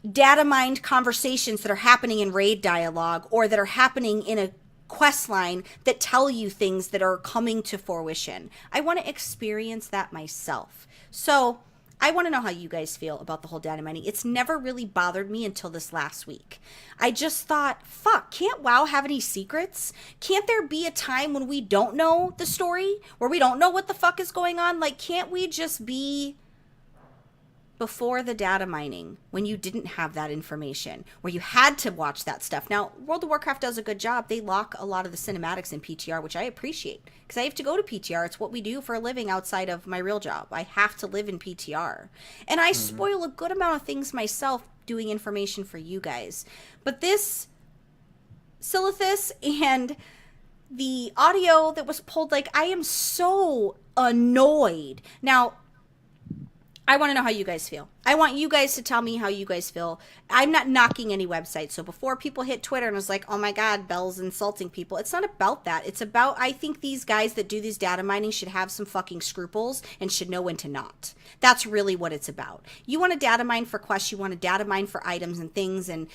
data mined conversations that are happening in raid dialogue or that are happening in a quest line that tell you things that are coming to fruition. I want to experience that myself. So I want to know how you guys feel about the whole data mining. It's never really bothered me until this last week. I just thought, fuck, can't WoW have any secrets? Can't there be a time when we don't know the story? Where we don't know what the fuck is going on? Like, can't we just be before the data mining, when you didn't have that information, where you had to watch that stuff. Now, World of Warcraft does a good job. They lock a lot of the cinematics in PTR, which I appreciate, because I have to go to PTR. It's what we do for a living outside of my real job. I have to live in PTR. And I spoil a good amount of things myself doing information for you guys. But this Silithus and the audio that was pulled, like, I am so annoyed. Now, I want to know how you guys feel. I want you guys to tell me how you guys feel. I'm not knocking any websites. So before people hit Twitter and was like, oh my God, Belle's insulting people. It's not about that. It's about, I think these guys that do these data mining should have some fucking scruples and should know when to not. That's really what it's about. You want to data mine for quests. You want to data mine for items and things and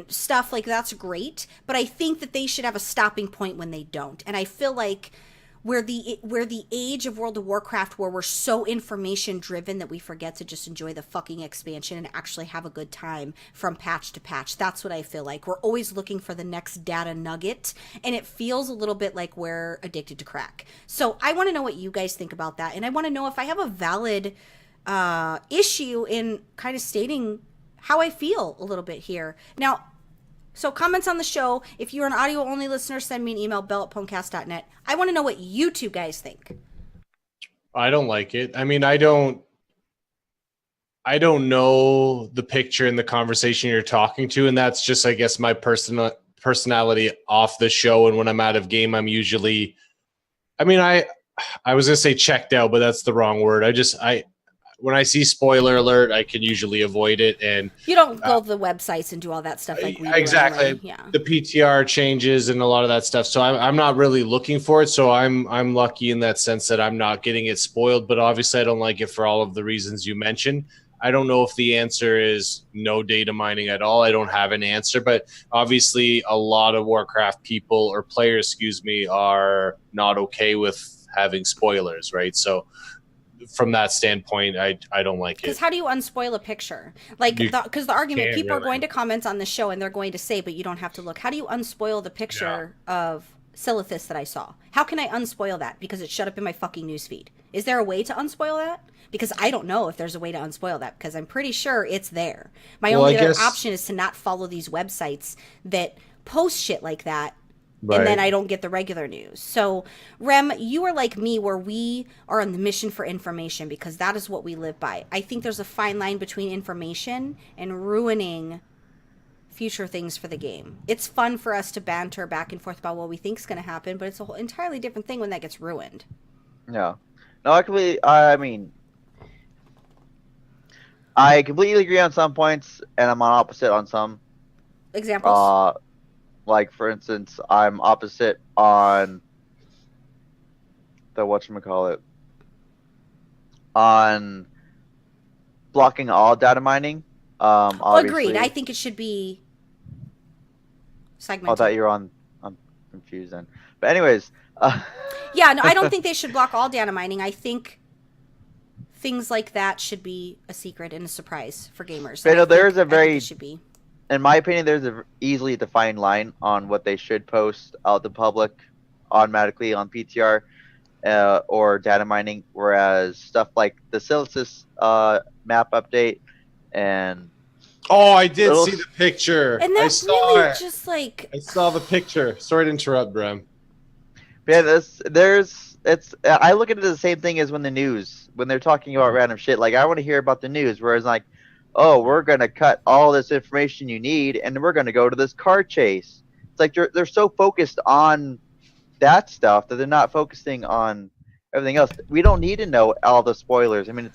stuff like that's great. But I think that they should have a stopping point when they don't. And I feel like we're the age of World of Warcraft where we're so information driven that we forget to just enjoy the fucking expansion and actually have a good time from patch to patch. That's what I feel like. We're always looking for the next data nugget, and it feels a little bit like we're addicted to crack. So I want to know what you guys think about that, and I want to know if I have a valid issue in kind of stating how I feel a little bit here. Now, so comments on the show. If you're an audio-only listener, send me an email, bell@pwnecast.net. I want to know what you two guys think. I don't like it. I mean, I don't know the picture in the conversation you're talking to, and that's just, I guess, my personality off the show. And when I'm out of game, I'm usually, I mean, I was gonna say checked out, but that's the wrong word. When I see spoiler alert, I can usually avoid it. And you don't go to the websites and do all that stuff like we do. Exactly. Anyway. Yeah. The PTR changes and a lot of that stuff. So I'm not really looking for it. So I'm lucky in that sense that I'm not getting it spoiled. But obviously, I don't like it for all of the reasons you mentioned. I don't know if the answer is no data mining at all. I don't have an answer. But obviously, a lot of Warcraft people or players, are not okay with having spoilers, right? So from that standpoint, I don't like it. Because how do you unspoil a picture? Like, because the argument, people are going to comment on the show and they're going to say, but you don't have to look. How do you unspoil the picture of Silithus that I saw? How can I unspoil that? Because it shut up in my fucking newsfeed. Is there a way to unspoil that? Because I don't know if there's a way to unspoil that, because I'm pretty sure it's there. My only other option is to not follow these websites that post shit like that. Right. And then I don't get the regular news. So, Rem, you are like me, where we are on the mission for information, because that is what we live by. I think there's a fine line between information and ruining future things for the game. It's fun for us to banter back and forth about what we think is going to happen, but it's a whole entirely different thing when that gets ruined. Yeah. No, I completely agree on some points, and I'm on opposite on some. Examples? Like, for instance, I'm opposite on the whatchamacallit, on blocking all data mining. Agreed. I think it should be segmented. I thought you were on. I'm confused then. But anyways. Yeah, no, I don't think they should block all data mining. I think things like that should be a secret and a surprise for gamers. But there's a very... should be. In my opinion, there's a easily defined line on what they should post out to public automatically on PTR or data mining, whereas stuff like the Silithus map update and... Oh, I did see the picture. And that's really just like... I saw the picture. Sorry to interrupt, Bram. Yeah, I look at it as the same thing as when they're talking about random shit. Like, I want to hear about the news, whereas like, oh, we're going to cut all this information you need, and we're going to go to this car chase. It's like they're so focused on that stuff that they're not focusing on everything else. We don't need to know all the spoilers. I mean,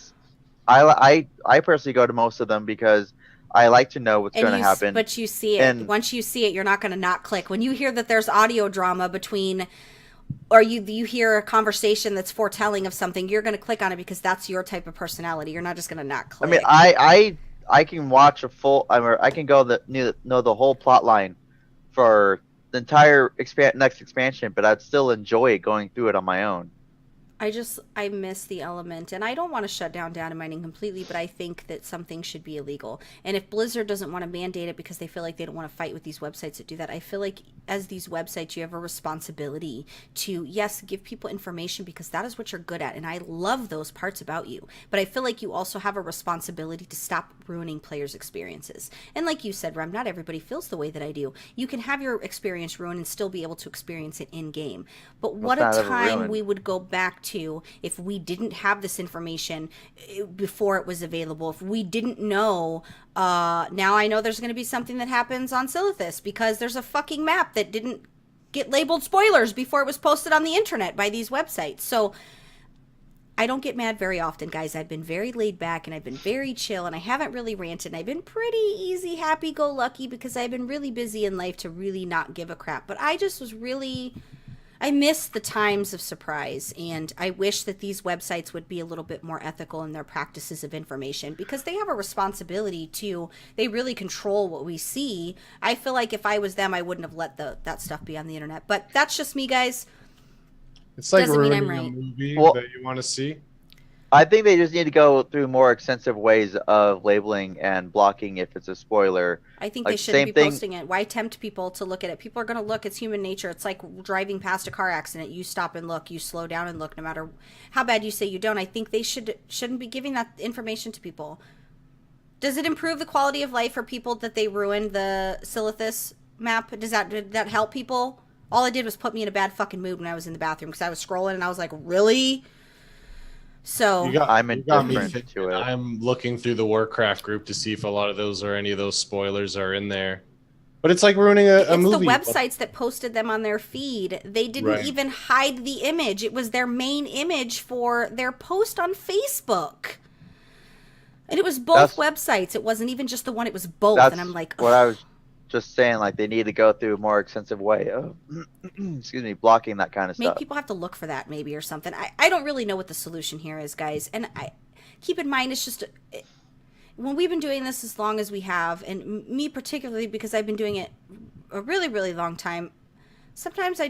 I personally go to most of them because I like to know what's going to happen. But you see it. And once you see it, you're not going to not click. When you hear that there's audio drama between... or you hear a conversation that's foretelling of something, you're going to click on it because that's your type of personality. You're not just going to not click. I mean, I can watch I can go know the whole plot line for the entire next expansion, but I'd still enjoy going through it on my own. I miss the element, and I don't want to shut down data mining completely, but I think that something should be illegal. And if Blizzard doesn't want to mandate it because they feel like they don't want to fight with these websites that do that, I feel like as these websites, you have a responsibility to, yes, give people information because that is what you're good at. And I love those parts about you. But I feel like you also have a responsibility to stop ruining players' experiences. And like you said, Rem, not everybody feels the way that I do. You can have your experience ruined and still be able to experience it in game. But what a time we would go back to if we didn't have this information before it was available. If we didn't know, now I know there's going to be something that happens on Silithus because there's a fucking map that didn't get labeled spoilers before it was posted on the internet by these websites. So I don't get mad very often, guys. I've been very laid back and I've been very chill and I haven't really ranted. And I've been pretty easy, happy-go-lucky because I've been really busy in life to really not give a crap. But I just was really... I miss the times of surprise, and I wish that these websites would be a little bit more ethical in their practices of information because they have a responsibility to, they really control what we see. I feel like if I was them, I wouldn't have let that stuff be on the internet. But that's just me, guys. It's like Doesn't mean ruining I'm a right. movie Well- that you want to see. I think they just need to go through more extensive ways of labeling and blocking if it's a spoiler. I think Like, they shouldn't same be thing- posting it. Why tempt people to look at it? People are going to look. It's human nature. It's like driving past a car accident. You stop and look. You slow down and look no matter how bad you say you don't. I think they shouldn't be giving that information to people. Does it improve the quality of life for people that they ruined the Silithus map? Did that help people? All it did was put me in a bad fucking mood when I was in the bathroom because I was scrolling and I was like, really? So You got me indifferent thinking. to it. I'm looking through the Warcraft group to see if a lot of those or any of those spoilers are in there. But it's like ruining a it's movie. the websites that posted them on their feed. They didn't Right. even hide the image. It was their main image for their post on Facebook. And it was both websites. It wasn't even just the one. It was both. That's And I'm like, what I was just saying. Like they need to go through a more extensive way of, excuse me, blocking that kind of make stuff. people have to look for that maybe or something. I don't really know what the solution here is, guys. And I keep in mind, it's just when we've been doing this as long as we have, and me particularly because I've been doing it a really, really long time, sometimes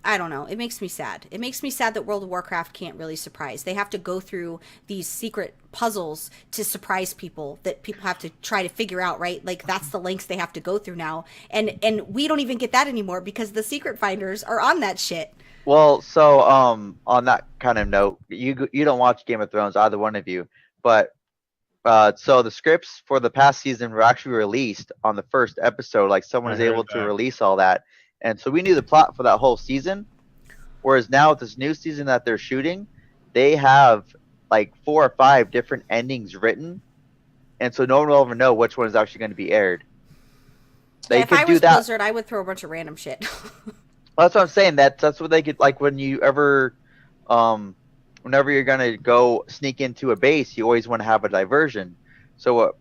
I don't know. It makes me sad. It makes me sad that World of Warcraft can't really surprise. They have to go through these secret puzzles to surprise people that people have to try to figure out, right? Like that's the lengths they have to go through now. And we don't even get that anymore because the secret finders are on that shit. Well, so on that kind of note, you don't watch Game of Thrones, either one of you, but so the scripts for the past season were actually released on the first episode. Like someone I was heard able to that. release all that, and so we knew the plot for that whole season. Whereas now with this new season that they're shooting, they have like 4 or 5 different endings written, and so no one will ever know which one is actually going to be aired. They If could I do was that. Blizzard, I would throw a bunch of random shit. Well, that's what I'm saying. That's what they could, like, when you ever, whenever you're gonna go sneak into a base, you always want to have a diversion. So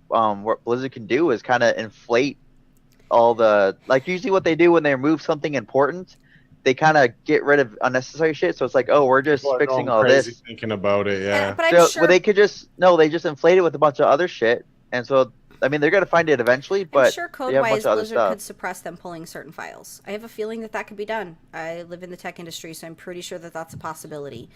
what Blizzard can do is kind of inflate all the, like, usually what they do when they remove something important, they kind of get rid of unnecessary shit. So it's like, oh, we're just People are fixing going all crazy this. thinking about it. Yeah. But I'm So sure well, they could just they just inflate it with a bunch of other shit, and so I mean they're gonna find it eventually. But I'm sure they have a bunch code-wise of other Blizzard stuff. could suppress them pulling certain files. I have a feeling that could be done. I live in the tech industry, so I'm pretty sure that that's a possibility.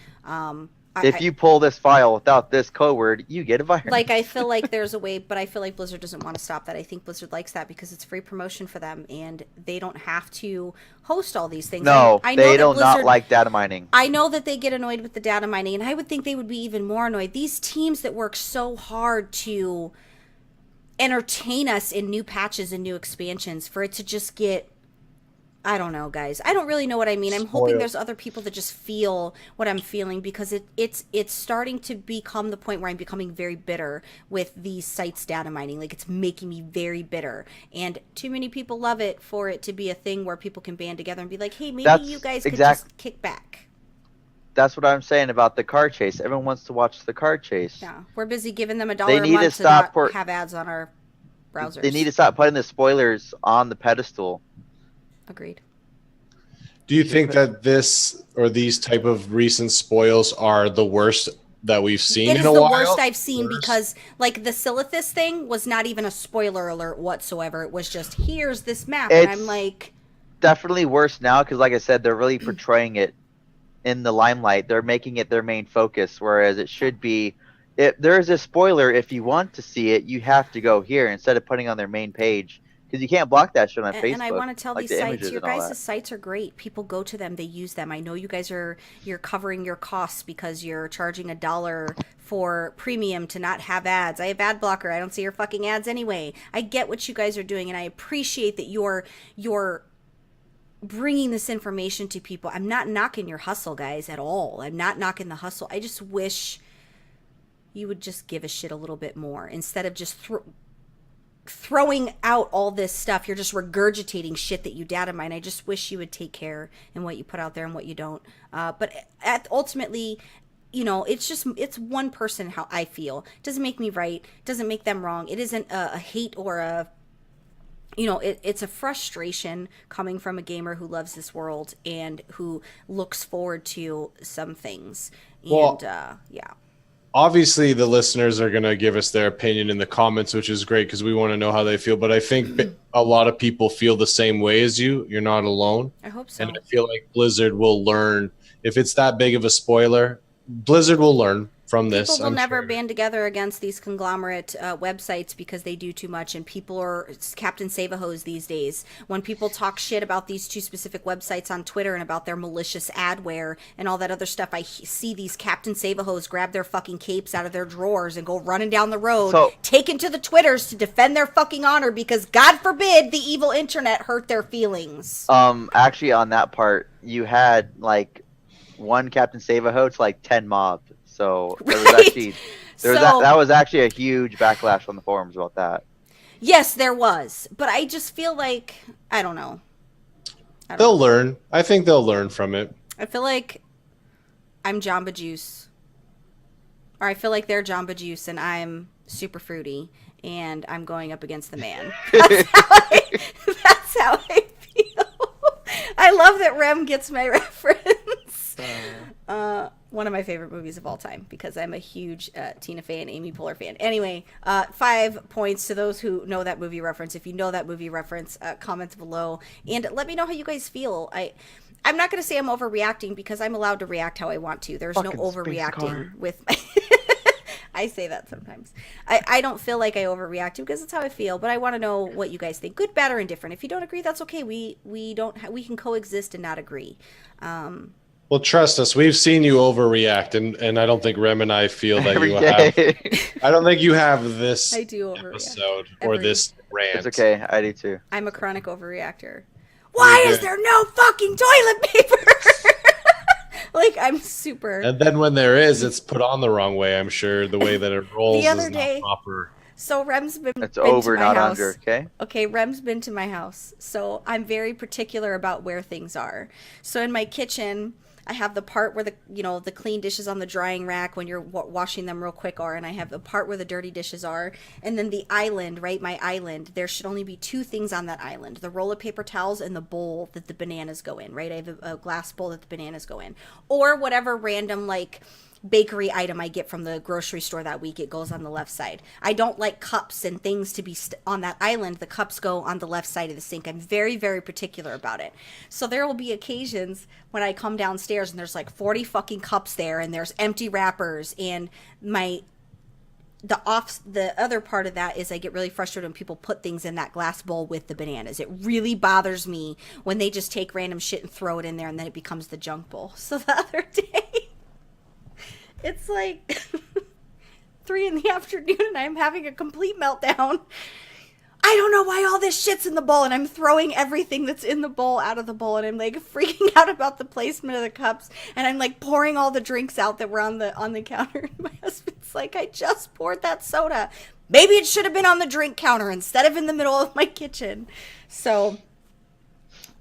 If you pull this file without this code word, you get a virus. Like, I feel like there's a way, but I feel like Blizzard doesn't want to stop that. I think Blizzard likes that because it's free promotion for them, and they don't have to host all these things. No, I know they that don't not Blizzard- like data mining. I know that they get annoyed with the data mining, and I would think they would be even more annoyed. These teams that work so hard to entertain us in new patches and new expansions, for it to just get, I don't know, guys. I don't really know what I mean. I'm hoping Spoiled. there's other people that just feel what I'm feeling, because it's starting to become the point where I'm becoming very bitter with these sites data mining. Like, it's making me very bitter, and too many people love it for it to be a thing where people can band together and be like, hey, maybe That's you guys could just kick back. That's what I'm saying about the car chase. Everyone wants to watch the car chase. Yeah, we're busy giving them $1 They a need month to to not stop have ads on our browsers. They need to stop putting the spoilers on the pedestal. Agreed. Do you think that this or these type of recent spoils are the worst that we've seen It in is a the while? worst I've seen, Worst? because, like, the Silithus thing was not even a spoiler alert whatsoever. It was just, here's this map, and I'm It's- like, Definitely worse now because, like I said, they're really portraying it in the limelight. They're making it their main focus, whereas it should be, if there's a spoiler, if you want to see it, you have to go here instead of putting on their main page, because you can't block that shit on Facebook. And I want to tell like these the sites, images your and all guys' that. sites are great. People go to them, they use them. I know you guys you're covering your costs because you're charging $1 for premium to not have ads. I have ad blocker. I don't see your fucking ads anyway. I get what you guys are doing, and I appreciate that you're bringing this information to people. I'm not knocking your hustle, guys, at all. I'm not knocking the hustle. I just wish you would just give a shit a little bit more instead of just throwing out all this stuff. You're just regurgitating shit that you data mine. I just wish you would take care in what you put out there and what you don't. But ultimately, you know, it's one person how I feel. It doesn't make me right. It doesn't make them wrong. It isn't a hate or a, you know, it's a frustration coming from a gamer who loves this world and who looks forward to some things. And yeah. Obviously the listeners are going to give us their opinion in the comments, which is great because we want to know how they feel. But I think a lot of people feel the same way as you. You're not alone. I hope so. And I feel like Blizzard will learn. If it's that big of a spoiler, Blizzard will learn from this. People will never sure. band together against these conglomerate websites because they do too much, and people are Captain Save-A-Hose these days. When people talk shit about these two specific websites on Twitter and about their malicious adware and all that other stuff, I see these Captain Save-A-Hose grab their fucking capes out of their drawers and go running down the road, taken to the Twitters to defend their fucking honor because, God forbid, the evil internet hurt their feelings. Actually, on that part, you had like one Captain Save-A-Hose to like 10 mobs. So there was actually that was actually a huge backlash on the forums about that. Yes, there was, but I just feel like I don't know. They'll learn. I think they'll learn from it. I feel like I'm Jamba Juice, or I feel like they're Jamba Juice, and I'm Super Fruity, and I'm going up against the man. That's how I feel. I love that Rem gets my reference. One of my favorite movies of all time because I'm a huge Tina Fey and Amy Poehler fan. Anyway, 5 points to those who know that movie reference. If you know that movie reference, comment below and let me know how you guys feel. I'm not going to say I'm overreacting because I'm allowed to react how I want to. There's no overreacting with my... I say that sometimes. I don't feel like I overreact because it's how I feel, but I want to know what you guys think. Good, bad, or indifferent. If you don't agree, that's okay. We can coexist and not agree. Well, trust us, we've seen you overreact, and I don't think Rem and I feel that you have. I don't think you have this I do overreact. episode or this rant. It's okay, I do too. I'm a chronic overreactor. Why is there no fucking toilet paper? Like, I'm super. And then when there is, it's put on the wrong way, I'm sure. The way that it rolls The other is day- not proper. So Rem's been It's been over, to my not house. under, okay? Okay, Rem's been to my house, so I'm very particular about where things are. So in my kitchen, I have the part where the clean dishes on the drying rack when you're washing them real quick are, and I have the part where the dirty dishes are, and then the island, right? My island. There should only be 2 things on that island: the roll of paper towels and the bowl that the bananas go in. Right? I have a glass bowl that the bananas go in, or whatever random like bakery item I get from the grocery store that week. It goes on the left side. I don't like cups and things to be on that island. The cups go on the left side of the sink. I'm very, very particular about it. So there will be occasions when I come downstairs and there's like 40 fucking cups there and there's empty wrappers, and the other part of that is I get really frustrated when people put things in that glass bowl with the bananas. It really bothers me when they just take random shit and throw it in there and then it becomes the junk bowl. So the other day, it's like 3 in the afternoon and I'm having a complete meltdown. I don't know why all this shit's in the bowl, and I'm throwing everything that's in the bowl out of the bowl, and I'm like freaking out about the placement of the cups, and I'm like pouring all the drinks out that were on the counter. And my husband's like, I just poured that soda. Maybe it should have been on the drink counter instead of in the middle of my kitchen. So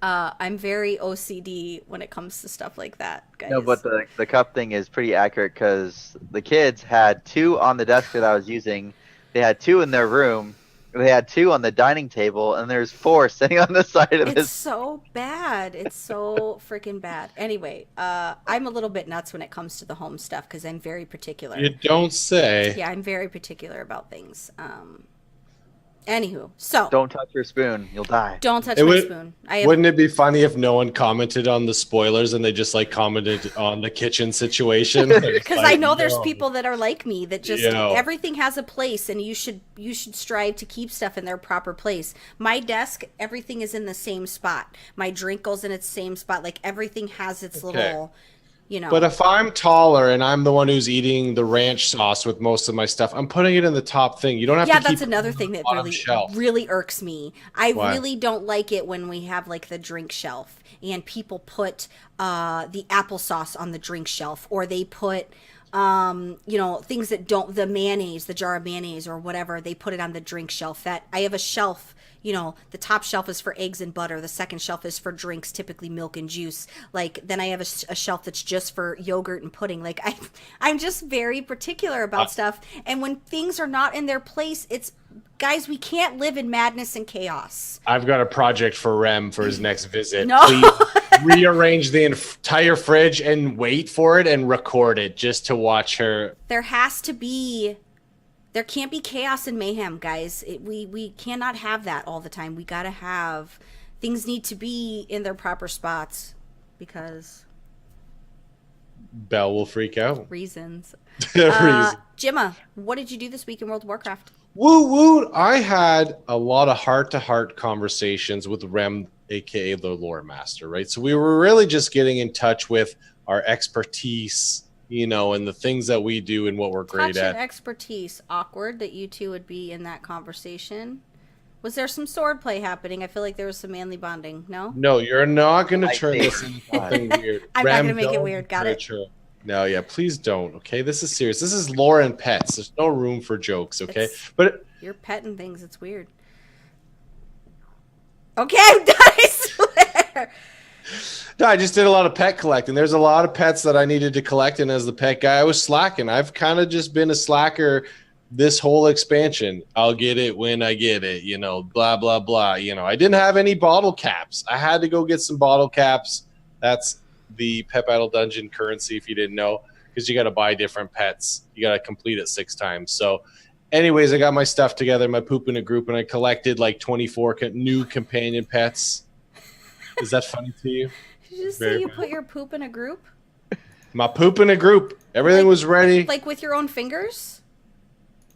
I'm very OCD when it comes to stuff like that, guys. No, but the cup thing is pretty accurate because the kids had 2 on the desk that I was using. They had 2 in their room. They had 2 on the dining table, and there's 4 sitting on the side of this. It's so bad. It's so freaking bad. Anyway, I'm a little bit nuts when it comes to the home stuff because I'm very particular. You don't say. Yeah, I'm very particular about things. Anywho, so Don't touch your spoon. You'll die. don't touch It my would- spoon. Wouldn't it be funny if no one commented on the spoilers and they just like commented on the kitchen situation? Because I know there's people that are like me that just Yo. everything has a place, and you should strive to keep stuff in their proper place. My desk, everything is in the same spot. My drink goes in its same spot. Like everything has its little, you know. But if I'm taller and I'm the one who's eating the ranch sauce with most of my stuff, I'm putting it in the top thing. You don't have to Yeah, keep that's another it on thing the that bottom shelf. really irks me. I Why? really don't like it when we have like the drink shelf and people put the applesauce on the drink shelf, or they put things that don't, the mayonnaise, the jar of mayonnaise or whatever, they put it on the drink shelf. That I have a shelf. The top shelf is for eggs and butter. The second shelf is for drinks, typically milk and juice. Like, then I have a shelf that's just for yogurt and pudding. Like, I'm just very particular about stuff. And when things are not in their place, guys, we can't live in madness and chaos. I've got a project for Rem for his next visit. No. Please rearrange the entire fridge and wait for it and record it just to watch her. There can't be chaos and mayhem, guys. We cannot have that all the time. We gotta have, things need to be in their proper spots because Belle will freak out. reasons. Reason. Gemma, what did you do this week in World of Warcraft? Woo woo! I had a lot of heart-to-heart conversations with Rem, aka the lore master, right? So we were really just getting in touch with our expertise, and the things that we do and what we're great Touch and at. expertise. Awkward that you two would be in that conversation. Was there some sword play happening? I feel like there was some manly bonding. No? No, you're not going to I turn think- this into something weird. I'm not Rem, gonna make it don't weird. Got it. encourage her. No, yeah, please don't. Okay, this is serious. This is lore and pets. There's no room for jokes. Okay, It's- but You're petting things. It's weird. Okay, I'm done. I swear. no, I just did a lot of pet collecting. There's a lot of pets that I needed to collect, and as the pet guy, I was slacking. I've kind of just been a slacker this whole expansion. I'll get it when I get it, blah, blah, blah. I didn't have any bottle caps. I had to go get some bottle caps. That's the Pet Battle Dungeon currency, if you didn't know, because you got to buy different pets. You got to complete it 6 times. So anyways, I got my stuff together, my poop in a group, and I collected like 24 new companion pets. Is that funny to you? Did you just say Very you bad. put your poop in a group? My poop in a group. Everything was ready. Like with your own fingers?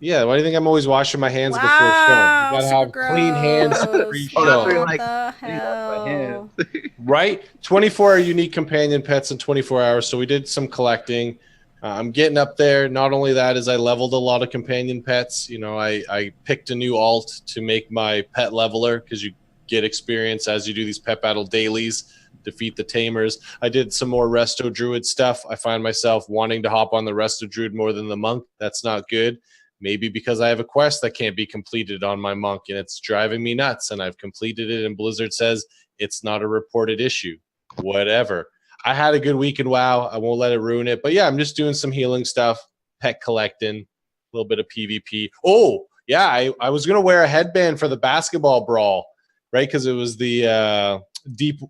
Yeah, why do you think I'm always washing my hands before Wow, show? You gotta super have clean hands gross. pre-show. that's what What like, the clean up my hell? hands. Right? 24 unique companion pets in 24 hours. So we did some collecting. I'm getting up there. Not only that, is I leveled a lot of companion pets. I picked a new alt to make my pet leveler because you get experience as you do these pet battle dailies, defeat the tamers. I did some more resto druid stuff. I find myself wanting to hop on the resto druid more than the monk. That's not good. Maybe because I have a quest that can't be completed on my monk and it's driving me nuts, and I've completed it and Blizzard says it's not a reported issue. Whatever. I had a good week in WoW. I won't let it ruin it. But yeah, I'm just doing some healing stuff, pet collecting, a little bit of PvP. Oh, yeah, I was going to wear a headband for the basketball brawl, right? Because it was the deep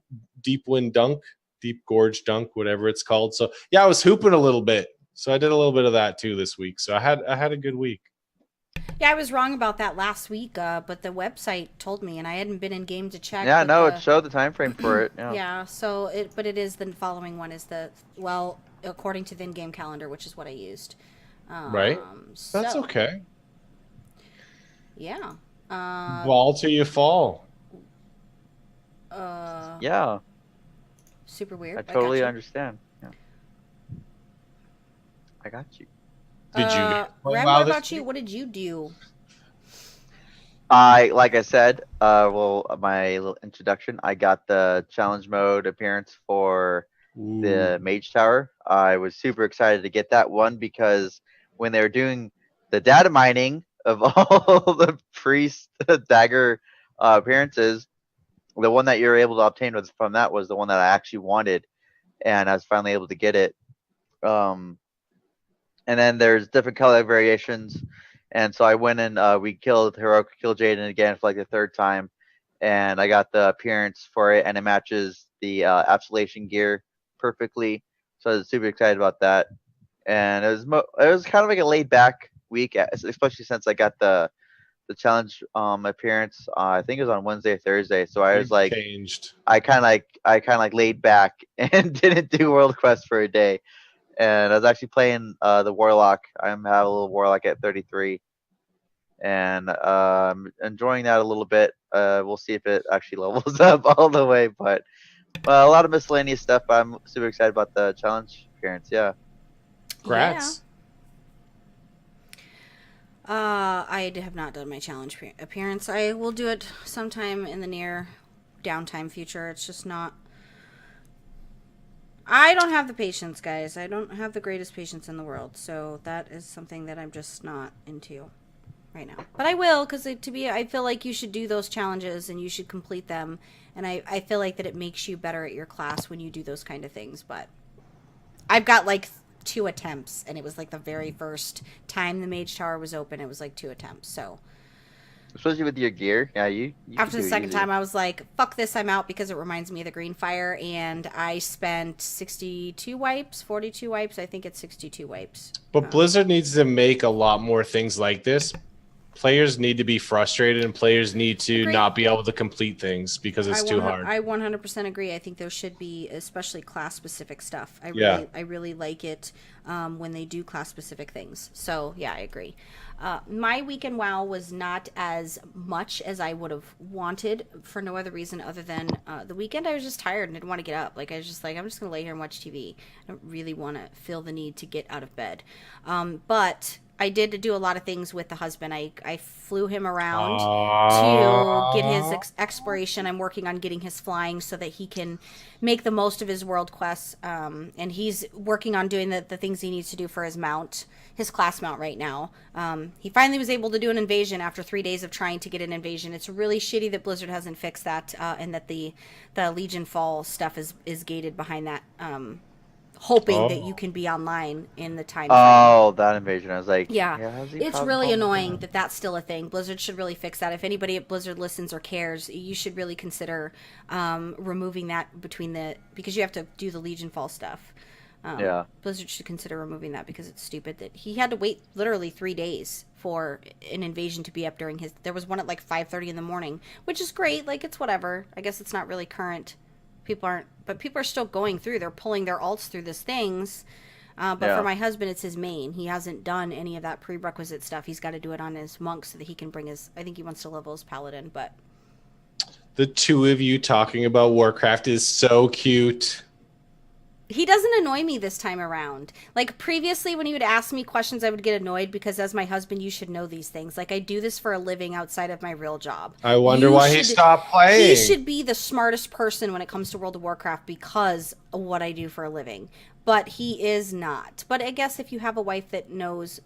wind dunk, deep gorge dunk, whatever it's called. So yeah, I was hooping a little bit. So I did a little bit of that too this week. So I had a good week. Yeah, I was wrong about that last week, but the website told me, and I hadn't been in game to check. Yeah, but no, the- it showed the time frame for it. Yeah. Yeah, so it is the following one is according to the in-game calendar, which is what I used. Right. That's so, okay. Yeah. Ball till you fall. Yeah, Super weird. I totally got you. understand. Yeah. I got you. Did you play Rem, WoW what this about you? week? What did you do? Like I said, my little introduction, I got the challenge mode appearance for the Mage Tower. I was super excited to get that one because when they were doing the data mining of all the priest dagger appearances, the one that you're able to obtain from that was the one that I actually wanted, and I was finally able to get it. And then there's different color variations, and so I went and we killed Jaden again for like the 3rd time, and I got the appearance for it, and it matches the absolution gear perfectly. So I was super excited about that, and it was kind of like a laid back week, especially since I got the the challenge appearance. I think it was on Wednesday or Thursday. So I was You've like, changed. I kind of like laid back and didn't do World Quest for a day. And I was actually playing the Warlock. Have a little Warlock at 33, and enjoying that a little bit. We'll see if it actually levels up all the way, but a lot of miscellaneous stuff. I'm super excited about the challenge appearance. Yeah. Congrats. I have not done my challenge appearance. I will do it sometime in the near downtime future. It's just not. I don't have the patience, guys. I don't have the greatest patience in the world. So that is something that I'm just not into right now. But I will, because I feel like you should do those challenges and you should complete them. And I feel like that it makes you better at your class when you do those kind of things. But I've got like 2 attempts, and it was like the very first time the Mage Tower was open. It was like 2 attempts. So Especially with your gear. Yeah, you after the second easy. time, I was like, fuck this, I'm out, because it reminds me of the Green Fire, and I spent 62 wipes, 42 wipes. I think it's 62 wipes. But Blizzard needs to make a lot more things like this. Players need to be frustrated, and players need to Agreed. not be able to complete things because it's too hard. I 100% agree. I think there should be, especially class-specific stuff. I really like it when they do class-specific things. So, yeah, I agree. My weekend WoW was not as much as I would have wanted, for no other reason other than the weekend I was just tired and didn't want to get up. Like, I was just like, I'm just going to lay here and watch TV. I don't really want to feel the need to get out of bed. But I did do a lot of things with the husband. I flew him around to get his exploration. I'm working on getting his flying so that he can make the most of his world quests. And he's working on doing the things he needs to do for his mount, his class mount right now. He finally was able to do an invasion after 3 days of trying to get an invasion. It's really shitty that Blizzard hasn't fixed that, and that the Legion Fall stuff is gated behind that, hoping that you can be online in the time frame. Oh, that invasion. I was like, yeah it's really annoying that that's still a thing. Blizzard should really fix that. If anybody at Blizzard listens or cares, you should really consider removing that because you have to do the Legion Fall stuff. Blizzard should consider removing that, because it's stupid that he had to wait literally 3 days for an invasion to be up during there was one at like 5:30 in the morning, which is great. Like, it's whatever. I guess it's not really current. People are still going through. They're pulling their alts through these things. For my husband, it's his main. He hasn't done any of that prerequisite stuff. He's got to do it on his monk so that he can bring I think he wants to level his paladin, but. The two of you talking about Warcraft is so cute. He doesn't annoy me this time around. Like, previously, when he would ask me questions, I would get annoyed, because as my husband, you should know these things. Like, I do this for a living outside of my real job. I wonder why he stopped playing. He should be the smartest person when it comes to World of Warcraft, because of what I do for a living. But he is not. But I guess if you have a wife that knows,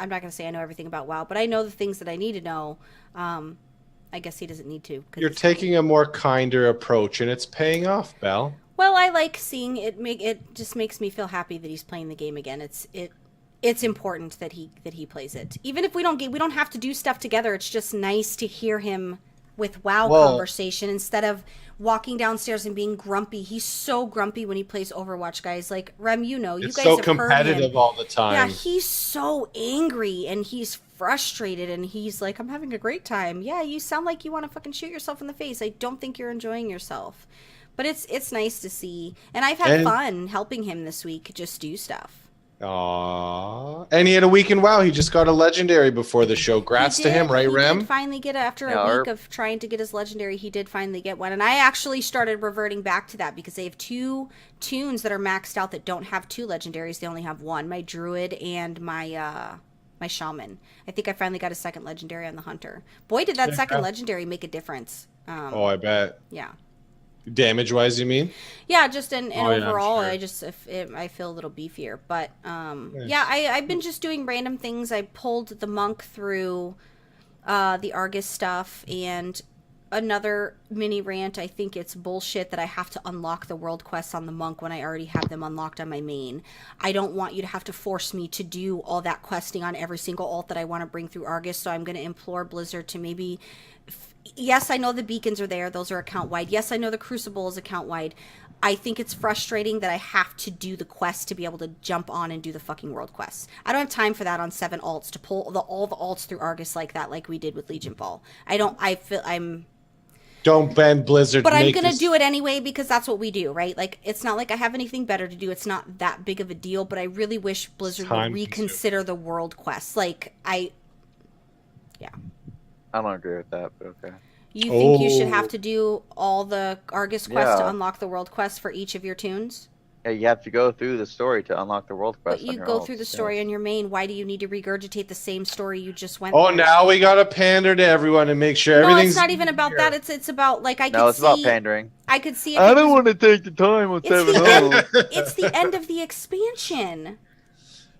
I'm not going to say I know everything about WoW, but I know the things that I need to know. I guess he doesn't need to. You're taking a more kinder approach, and it's paying off, Belle. Well, I like seeing it. It just makes me feel happy that he's playing the game again. It's important that he plays it. Even if we don't have to do stuff together. It's just nice to hear him with WoW conversation instead of walking downstairs and being grumpy. He's so grumpy when he plays Overwatch, guys. Like, Rem, you guys have heard him. It's so competitive all the time. Yeah, he's so angry and he's frustrated and he's like, I'm having a great time. Yeah, you sound like you want to fucking shoot yourself in the face. I don't think you're enjoying yourself. But it's nice to see. And I've had fun helping him this week just do stuff. Aww. And he had a week in WoW. He just got a legendary before the show. Grats to him, right, Rem? He did finally get after a week of trying to get his legendary, he did finally get one. And I actually started reverting back to that because they have 2 tunes that are maxed out that don't have 2 legendaries. They only have 1. My druid and my shaman. I think I finally got a second legendary on the hunter. Boy, did that second legendary make a difference. I bet. Yeah. Damage wise, you mean? Yeah, just in overall, yeah, sure. I feel a little beefier. But yeah, I've been just doing random things. I pulled the monk through the Argus stuff, and another mini rant. I think it's bullshit that I have to unlock the world quests on the monk when I already have them unlocked on my main. I don't want you to have to force me to do all that questing on every single alt that I want to bring through Argus. So I'm going to implore Blizzard to maybe Yes, I know the beacons are there. Those are account wide. Yes, I know the Crucible is account wide. I think it's frustrating that I have to do the quest to be able to jump on and do the fucking world quests. I don't have time for that on 7 alts to pull all the alts through Argus like that, like we did with Legion Ball. Don't ban Blizzard. But I'm going to do it anyway because that's what we do, right? Like, it's not like I have anything better to do. It's not that big of a deal, but I really wish Blizzard would reconsider the world quests. Like, yeah. I don't agree with that, but okay. You think you should have to do all the Argus quests to unlock the world quest for each of your tunes? Yeah, you have to go through the story to unlock the world quest. But you go through the story on your main. Why do you need to regurgitate the same story you just went through? through? Now we got to pander to everyone and make sure everything's... No, it's not even about that. It's about, like, it's about pandering. I could see... I don't want to take the time with 7 It's the end of the expansion.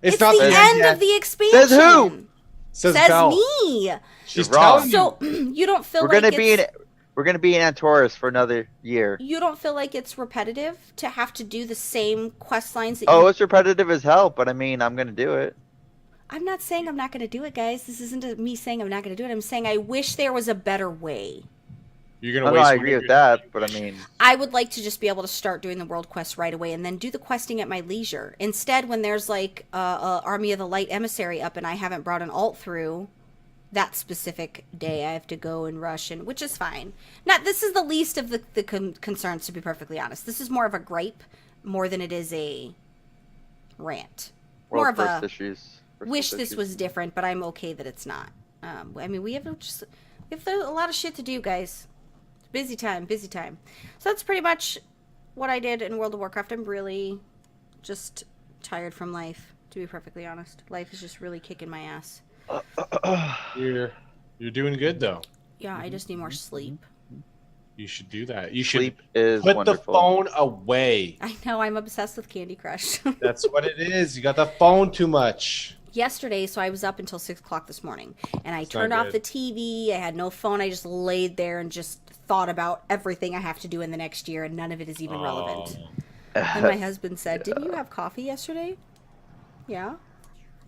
It's not the end of the expansion. Says who? Says me. She's telling you. So you don't feel we're gonna be in Antorus for another year. You don't feel like it's repetitive to have to do the same quest lines? It's repetitive as hell, but I mean, I'm gonna do it. I'm not saying I'm not gonna do it, guys. This isn't me saying I'm not gonna do it. I'm saying I wish there was a better way. You're gonna waste. I agree with that, but I mean, I would like to just be able to start doing the world quest right away and then do the questing at my leisure. Instead, when there's like Army of the Light Emissary up and I haven't brought an alt through that specific day, I have to go and rush, and which is fine. This is the least of the concerns, to be perfectly honest. This is more of a gripe more than it is a rant. More of a wish this was different, but I'm okay that it's not. I mean, we have a lot of shit to do, guys. Busy time. So that's pretty much what I did in World of Warcraft. I'm really just tired from life, to be perfectly honest. Life is just really kicking my ass. You're doing good though. Yeah, I just need more sleep. You should do that. You should sleep is put wonderful. the phone away. I know, I'm obsessed with Candy Crush. That's what it is. You got the phone too much. Yesterday, so I was up until 6 o'clock this morning, and I turned off the TV. I had no phone. I just laid there and just thought about everything I have to do in the next year, and none of it is even relevant. And my husband said, "Didn't you have coffee yesterday?" Yeah.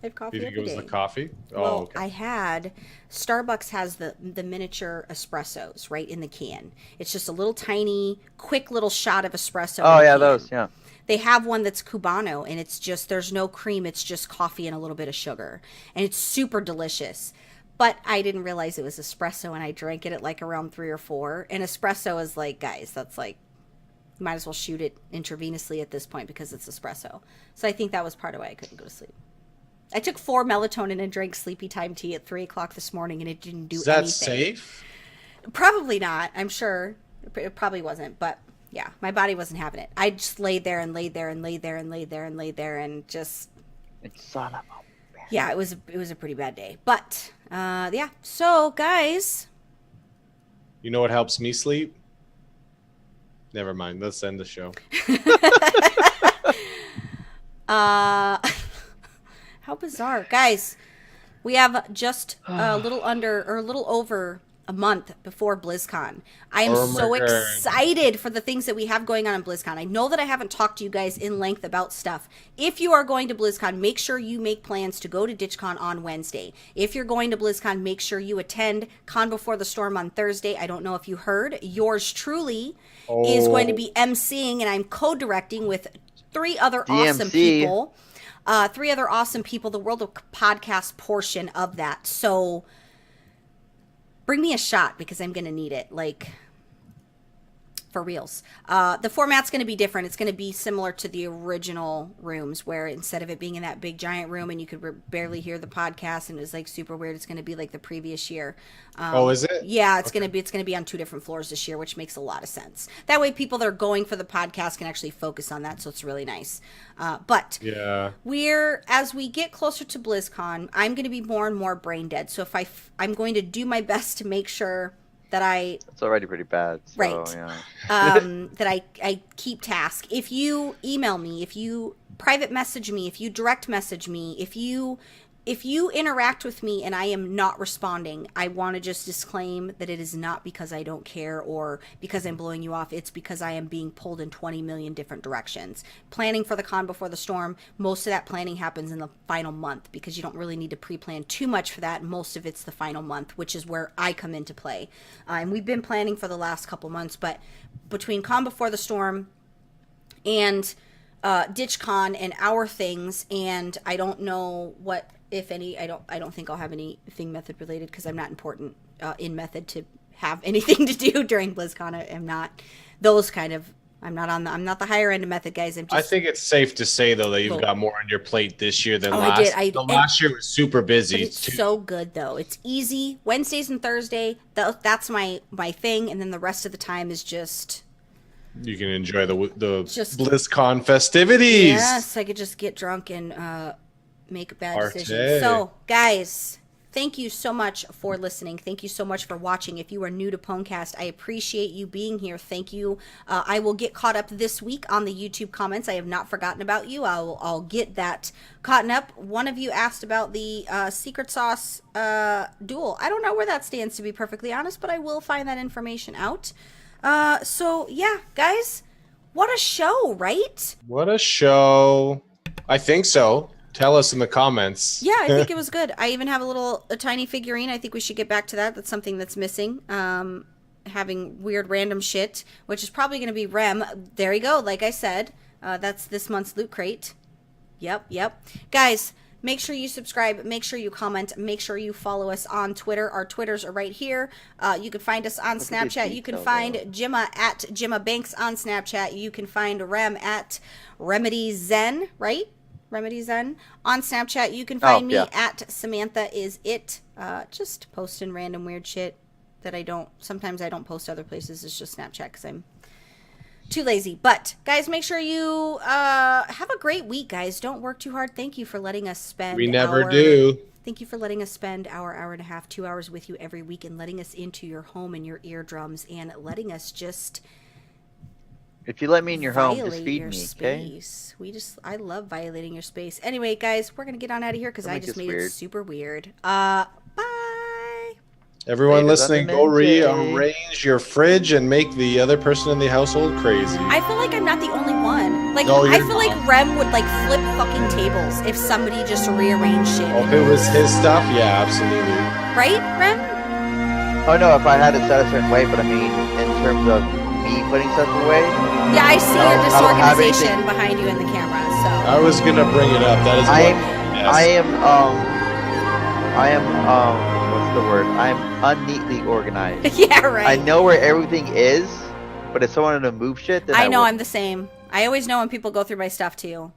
I have coffee every day. It was the coffee? Okay. I had... Starbucks has the miniature espressos, right, in the can. It's just a little tiny, quick little shot of espresso. Oh, yeah, those, yeah. They have one that's Cubano, and it's just... There's no cream. It's just coffee and a little bit of sugar. And it's super delicious. But I didn't realize it was espresso, and I drank it at, like, around 3 or 4. And espresso is like, guys, that's like... You might as well shoot it intravenously at this point because it's espresso. So I think that was part of why I couldn't go to sleep. I took 4 melatonin and drank sleepy time tea at 3 o'clock this morning, and it didn't do anything. Is that safe? Probably not. I'm sure. It probably wasn't, but yeah, my body wasn't having it. I just laid there and laid there and laid there and laid there and laid there and just... Son of a... Yeah, it was a pretty bad day. But, yeah. So, guys... You know what helps me sleep? Never mind. Let's end the show. How bizarre. Guys, we have just a little over a month before BlizzCon. I am so excited for the things that we have going on in BlizzCon. I know that I haven't talked to you guys in length about stuff. If you are going to BlizzCon, make sure you make plans to go to DitchCon on Wednesday. If you're going to BlizzCon, make sure you attend Con Before the Storm on Thursday. I don't know if you heard. Yours truly is going to be emceeing, and I'm co-directing with 3 other awesome people. 3 other awesome people, the World of Podcast portion of that. So bring me a shot because I'm going to need it. Like, for reals. The format's going to be different. It's going to be similar to the original rooms where instead of it being in that big giant room and you could barely hear the podcast and it was like super weird, it's going to be like the previous year. Is it? Yeah, it's going to be on 2 different floors this year, which makes a lot of sense. That way people that are going for the podcast can actually focus on that, so it's really nice. But yeah, as we get closer to BlizzCon, I'm going to be more and more brain dead. So if I'm going to do my best to make sure that it's already pretty bad. So, right. Yeah. That I keep task. If you email me, if you private message me, if you direct message me, if you if you interact with me and I am not responding, I want to just disclaim that it is not because I don't care or because I'm blowing you off. It's because I am being pulled in 20 million different directions. Planning for the con before the storm, most of that planning happens in the final month because you don't really need to pre-plan too much for that. Most of it's the final month, which is where I come into play. And we've been planning for the last couple months, but between con before the storm and DitchCon and our things, and I don't know what, if any, I don't think I'll have anything method related because I'm not important in method to have anything to do during BlizzCon. I'm not those kind of. I'm not the higher end of method guys. I think it's safe to say though that you've got more on your plate this year than last. Last year was super busy. It's so good though. It's easy. Wednesdays and Thursday. That's my thing, and then the rest of the time is just. You can enjoy the BlizzCon festivities. Yes, I could just get drunk and make bad decisions. So, guys, thank you so much for listening. Thank you so much for watching. If you are new to PWNCAST, I appreciate you being here. Thank you. I will get caught up this week on the YouTube comments. I have not forgotten about you. I'll get that caught up. One of you asked about the Secret Sauce duel. I don't know where that stands, to be perfectly honest, but I will find that information out. So, yeah, guys, what a show, right? What a show. I think so. Tell us in the comments. Yeah, I think it was good. I even have a tiny figurine. I think we should get back to that. That's something that's missing. Having weird random shit, which is probably going to be Rem. There you go. Like I said, that's this month's Loot Crate. Yep. Guys, make sure you subscribe. Make sure you comment. Make sure you follow us on Twitter. Our Twitters are right here. You can find us on Snapchat. You can find Jimma at Jimma Banks on Snapchat. You can find Rem at Remedy Zen, right? Remedy Zen on Snapchat. You can find me at Samantha is it. Just posting random weird shit that sometimes I don't post other places. It's just Snapchat because I'm too lazy. But guys, make sure you have a great week, guys. Don't work too hard. Thank you for letting us spend we never do. Thank you for letting us spend hour and a half, 2 hours with you every week, and letting us into your home and your eardrums, and letting us just if you let me in your home, just feed me, space. Okay? I love violating your space. Anyway, guys, we're gonna get on out of here because I just made it super weird. Bye. Everyone listening, go rearrange your fridge and make the other person in the household crazy. I feel like I'm not the only one. Like, I feel like Rem would like flip fucking tables if somebody just rearranged shit. Oh, if it was his stuff, yeah, absolutely. Right, Rem? Oh no, if I had it set a certain way, but I mean, in terms of me putting stuff away. Yeah, I see your disorganization behind you in the camera. So I was gonna bring it up. That is I am what's the word? I am unneatly organized. Yeah, right. I know where everything is, but if someone to move shit, then I know I'm the same. I always know when people go through my stuff too.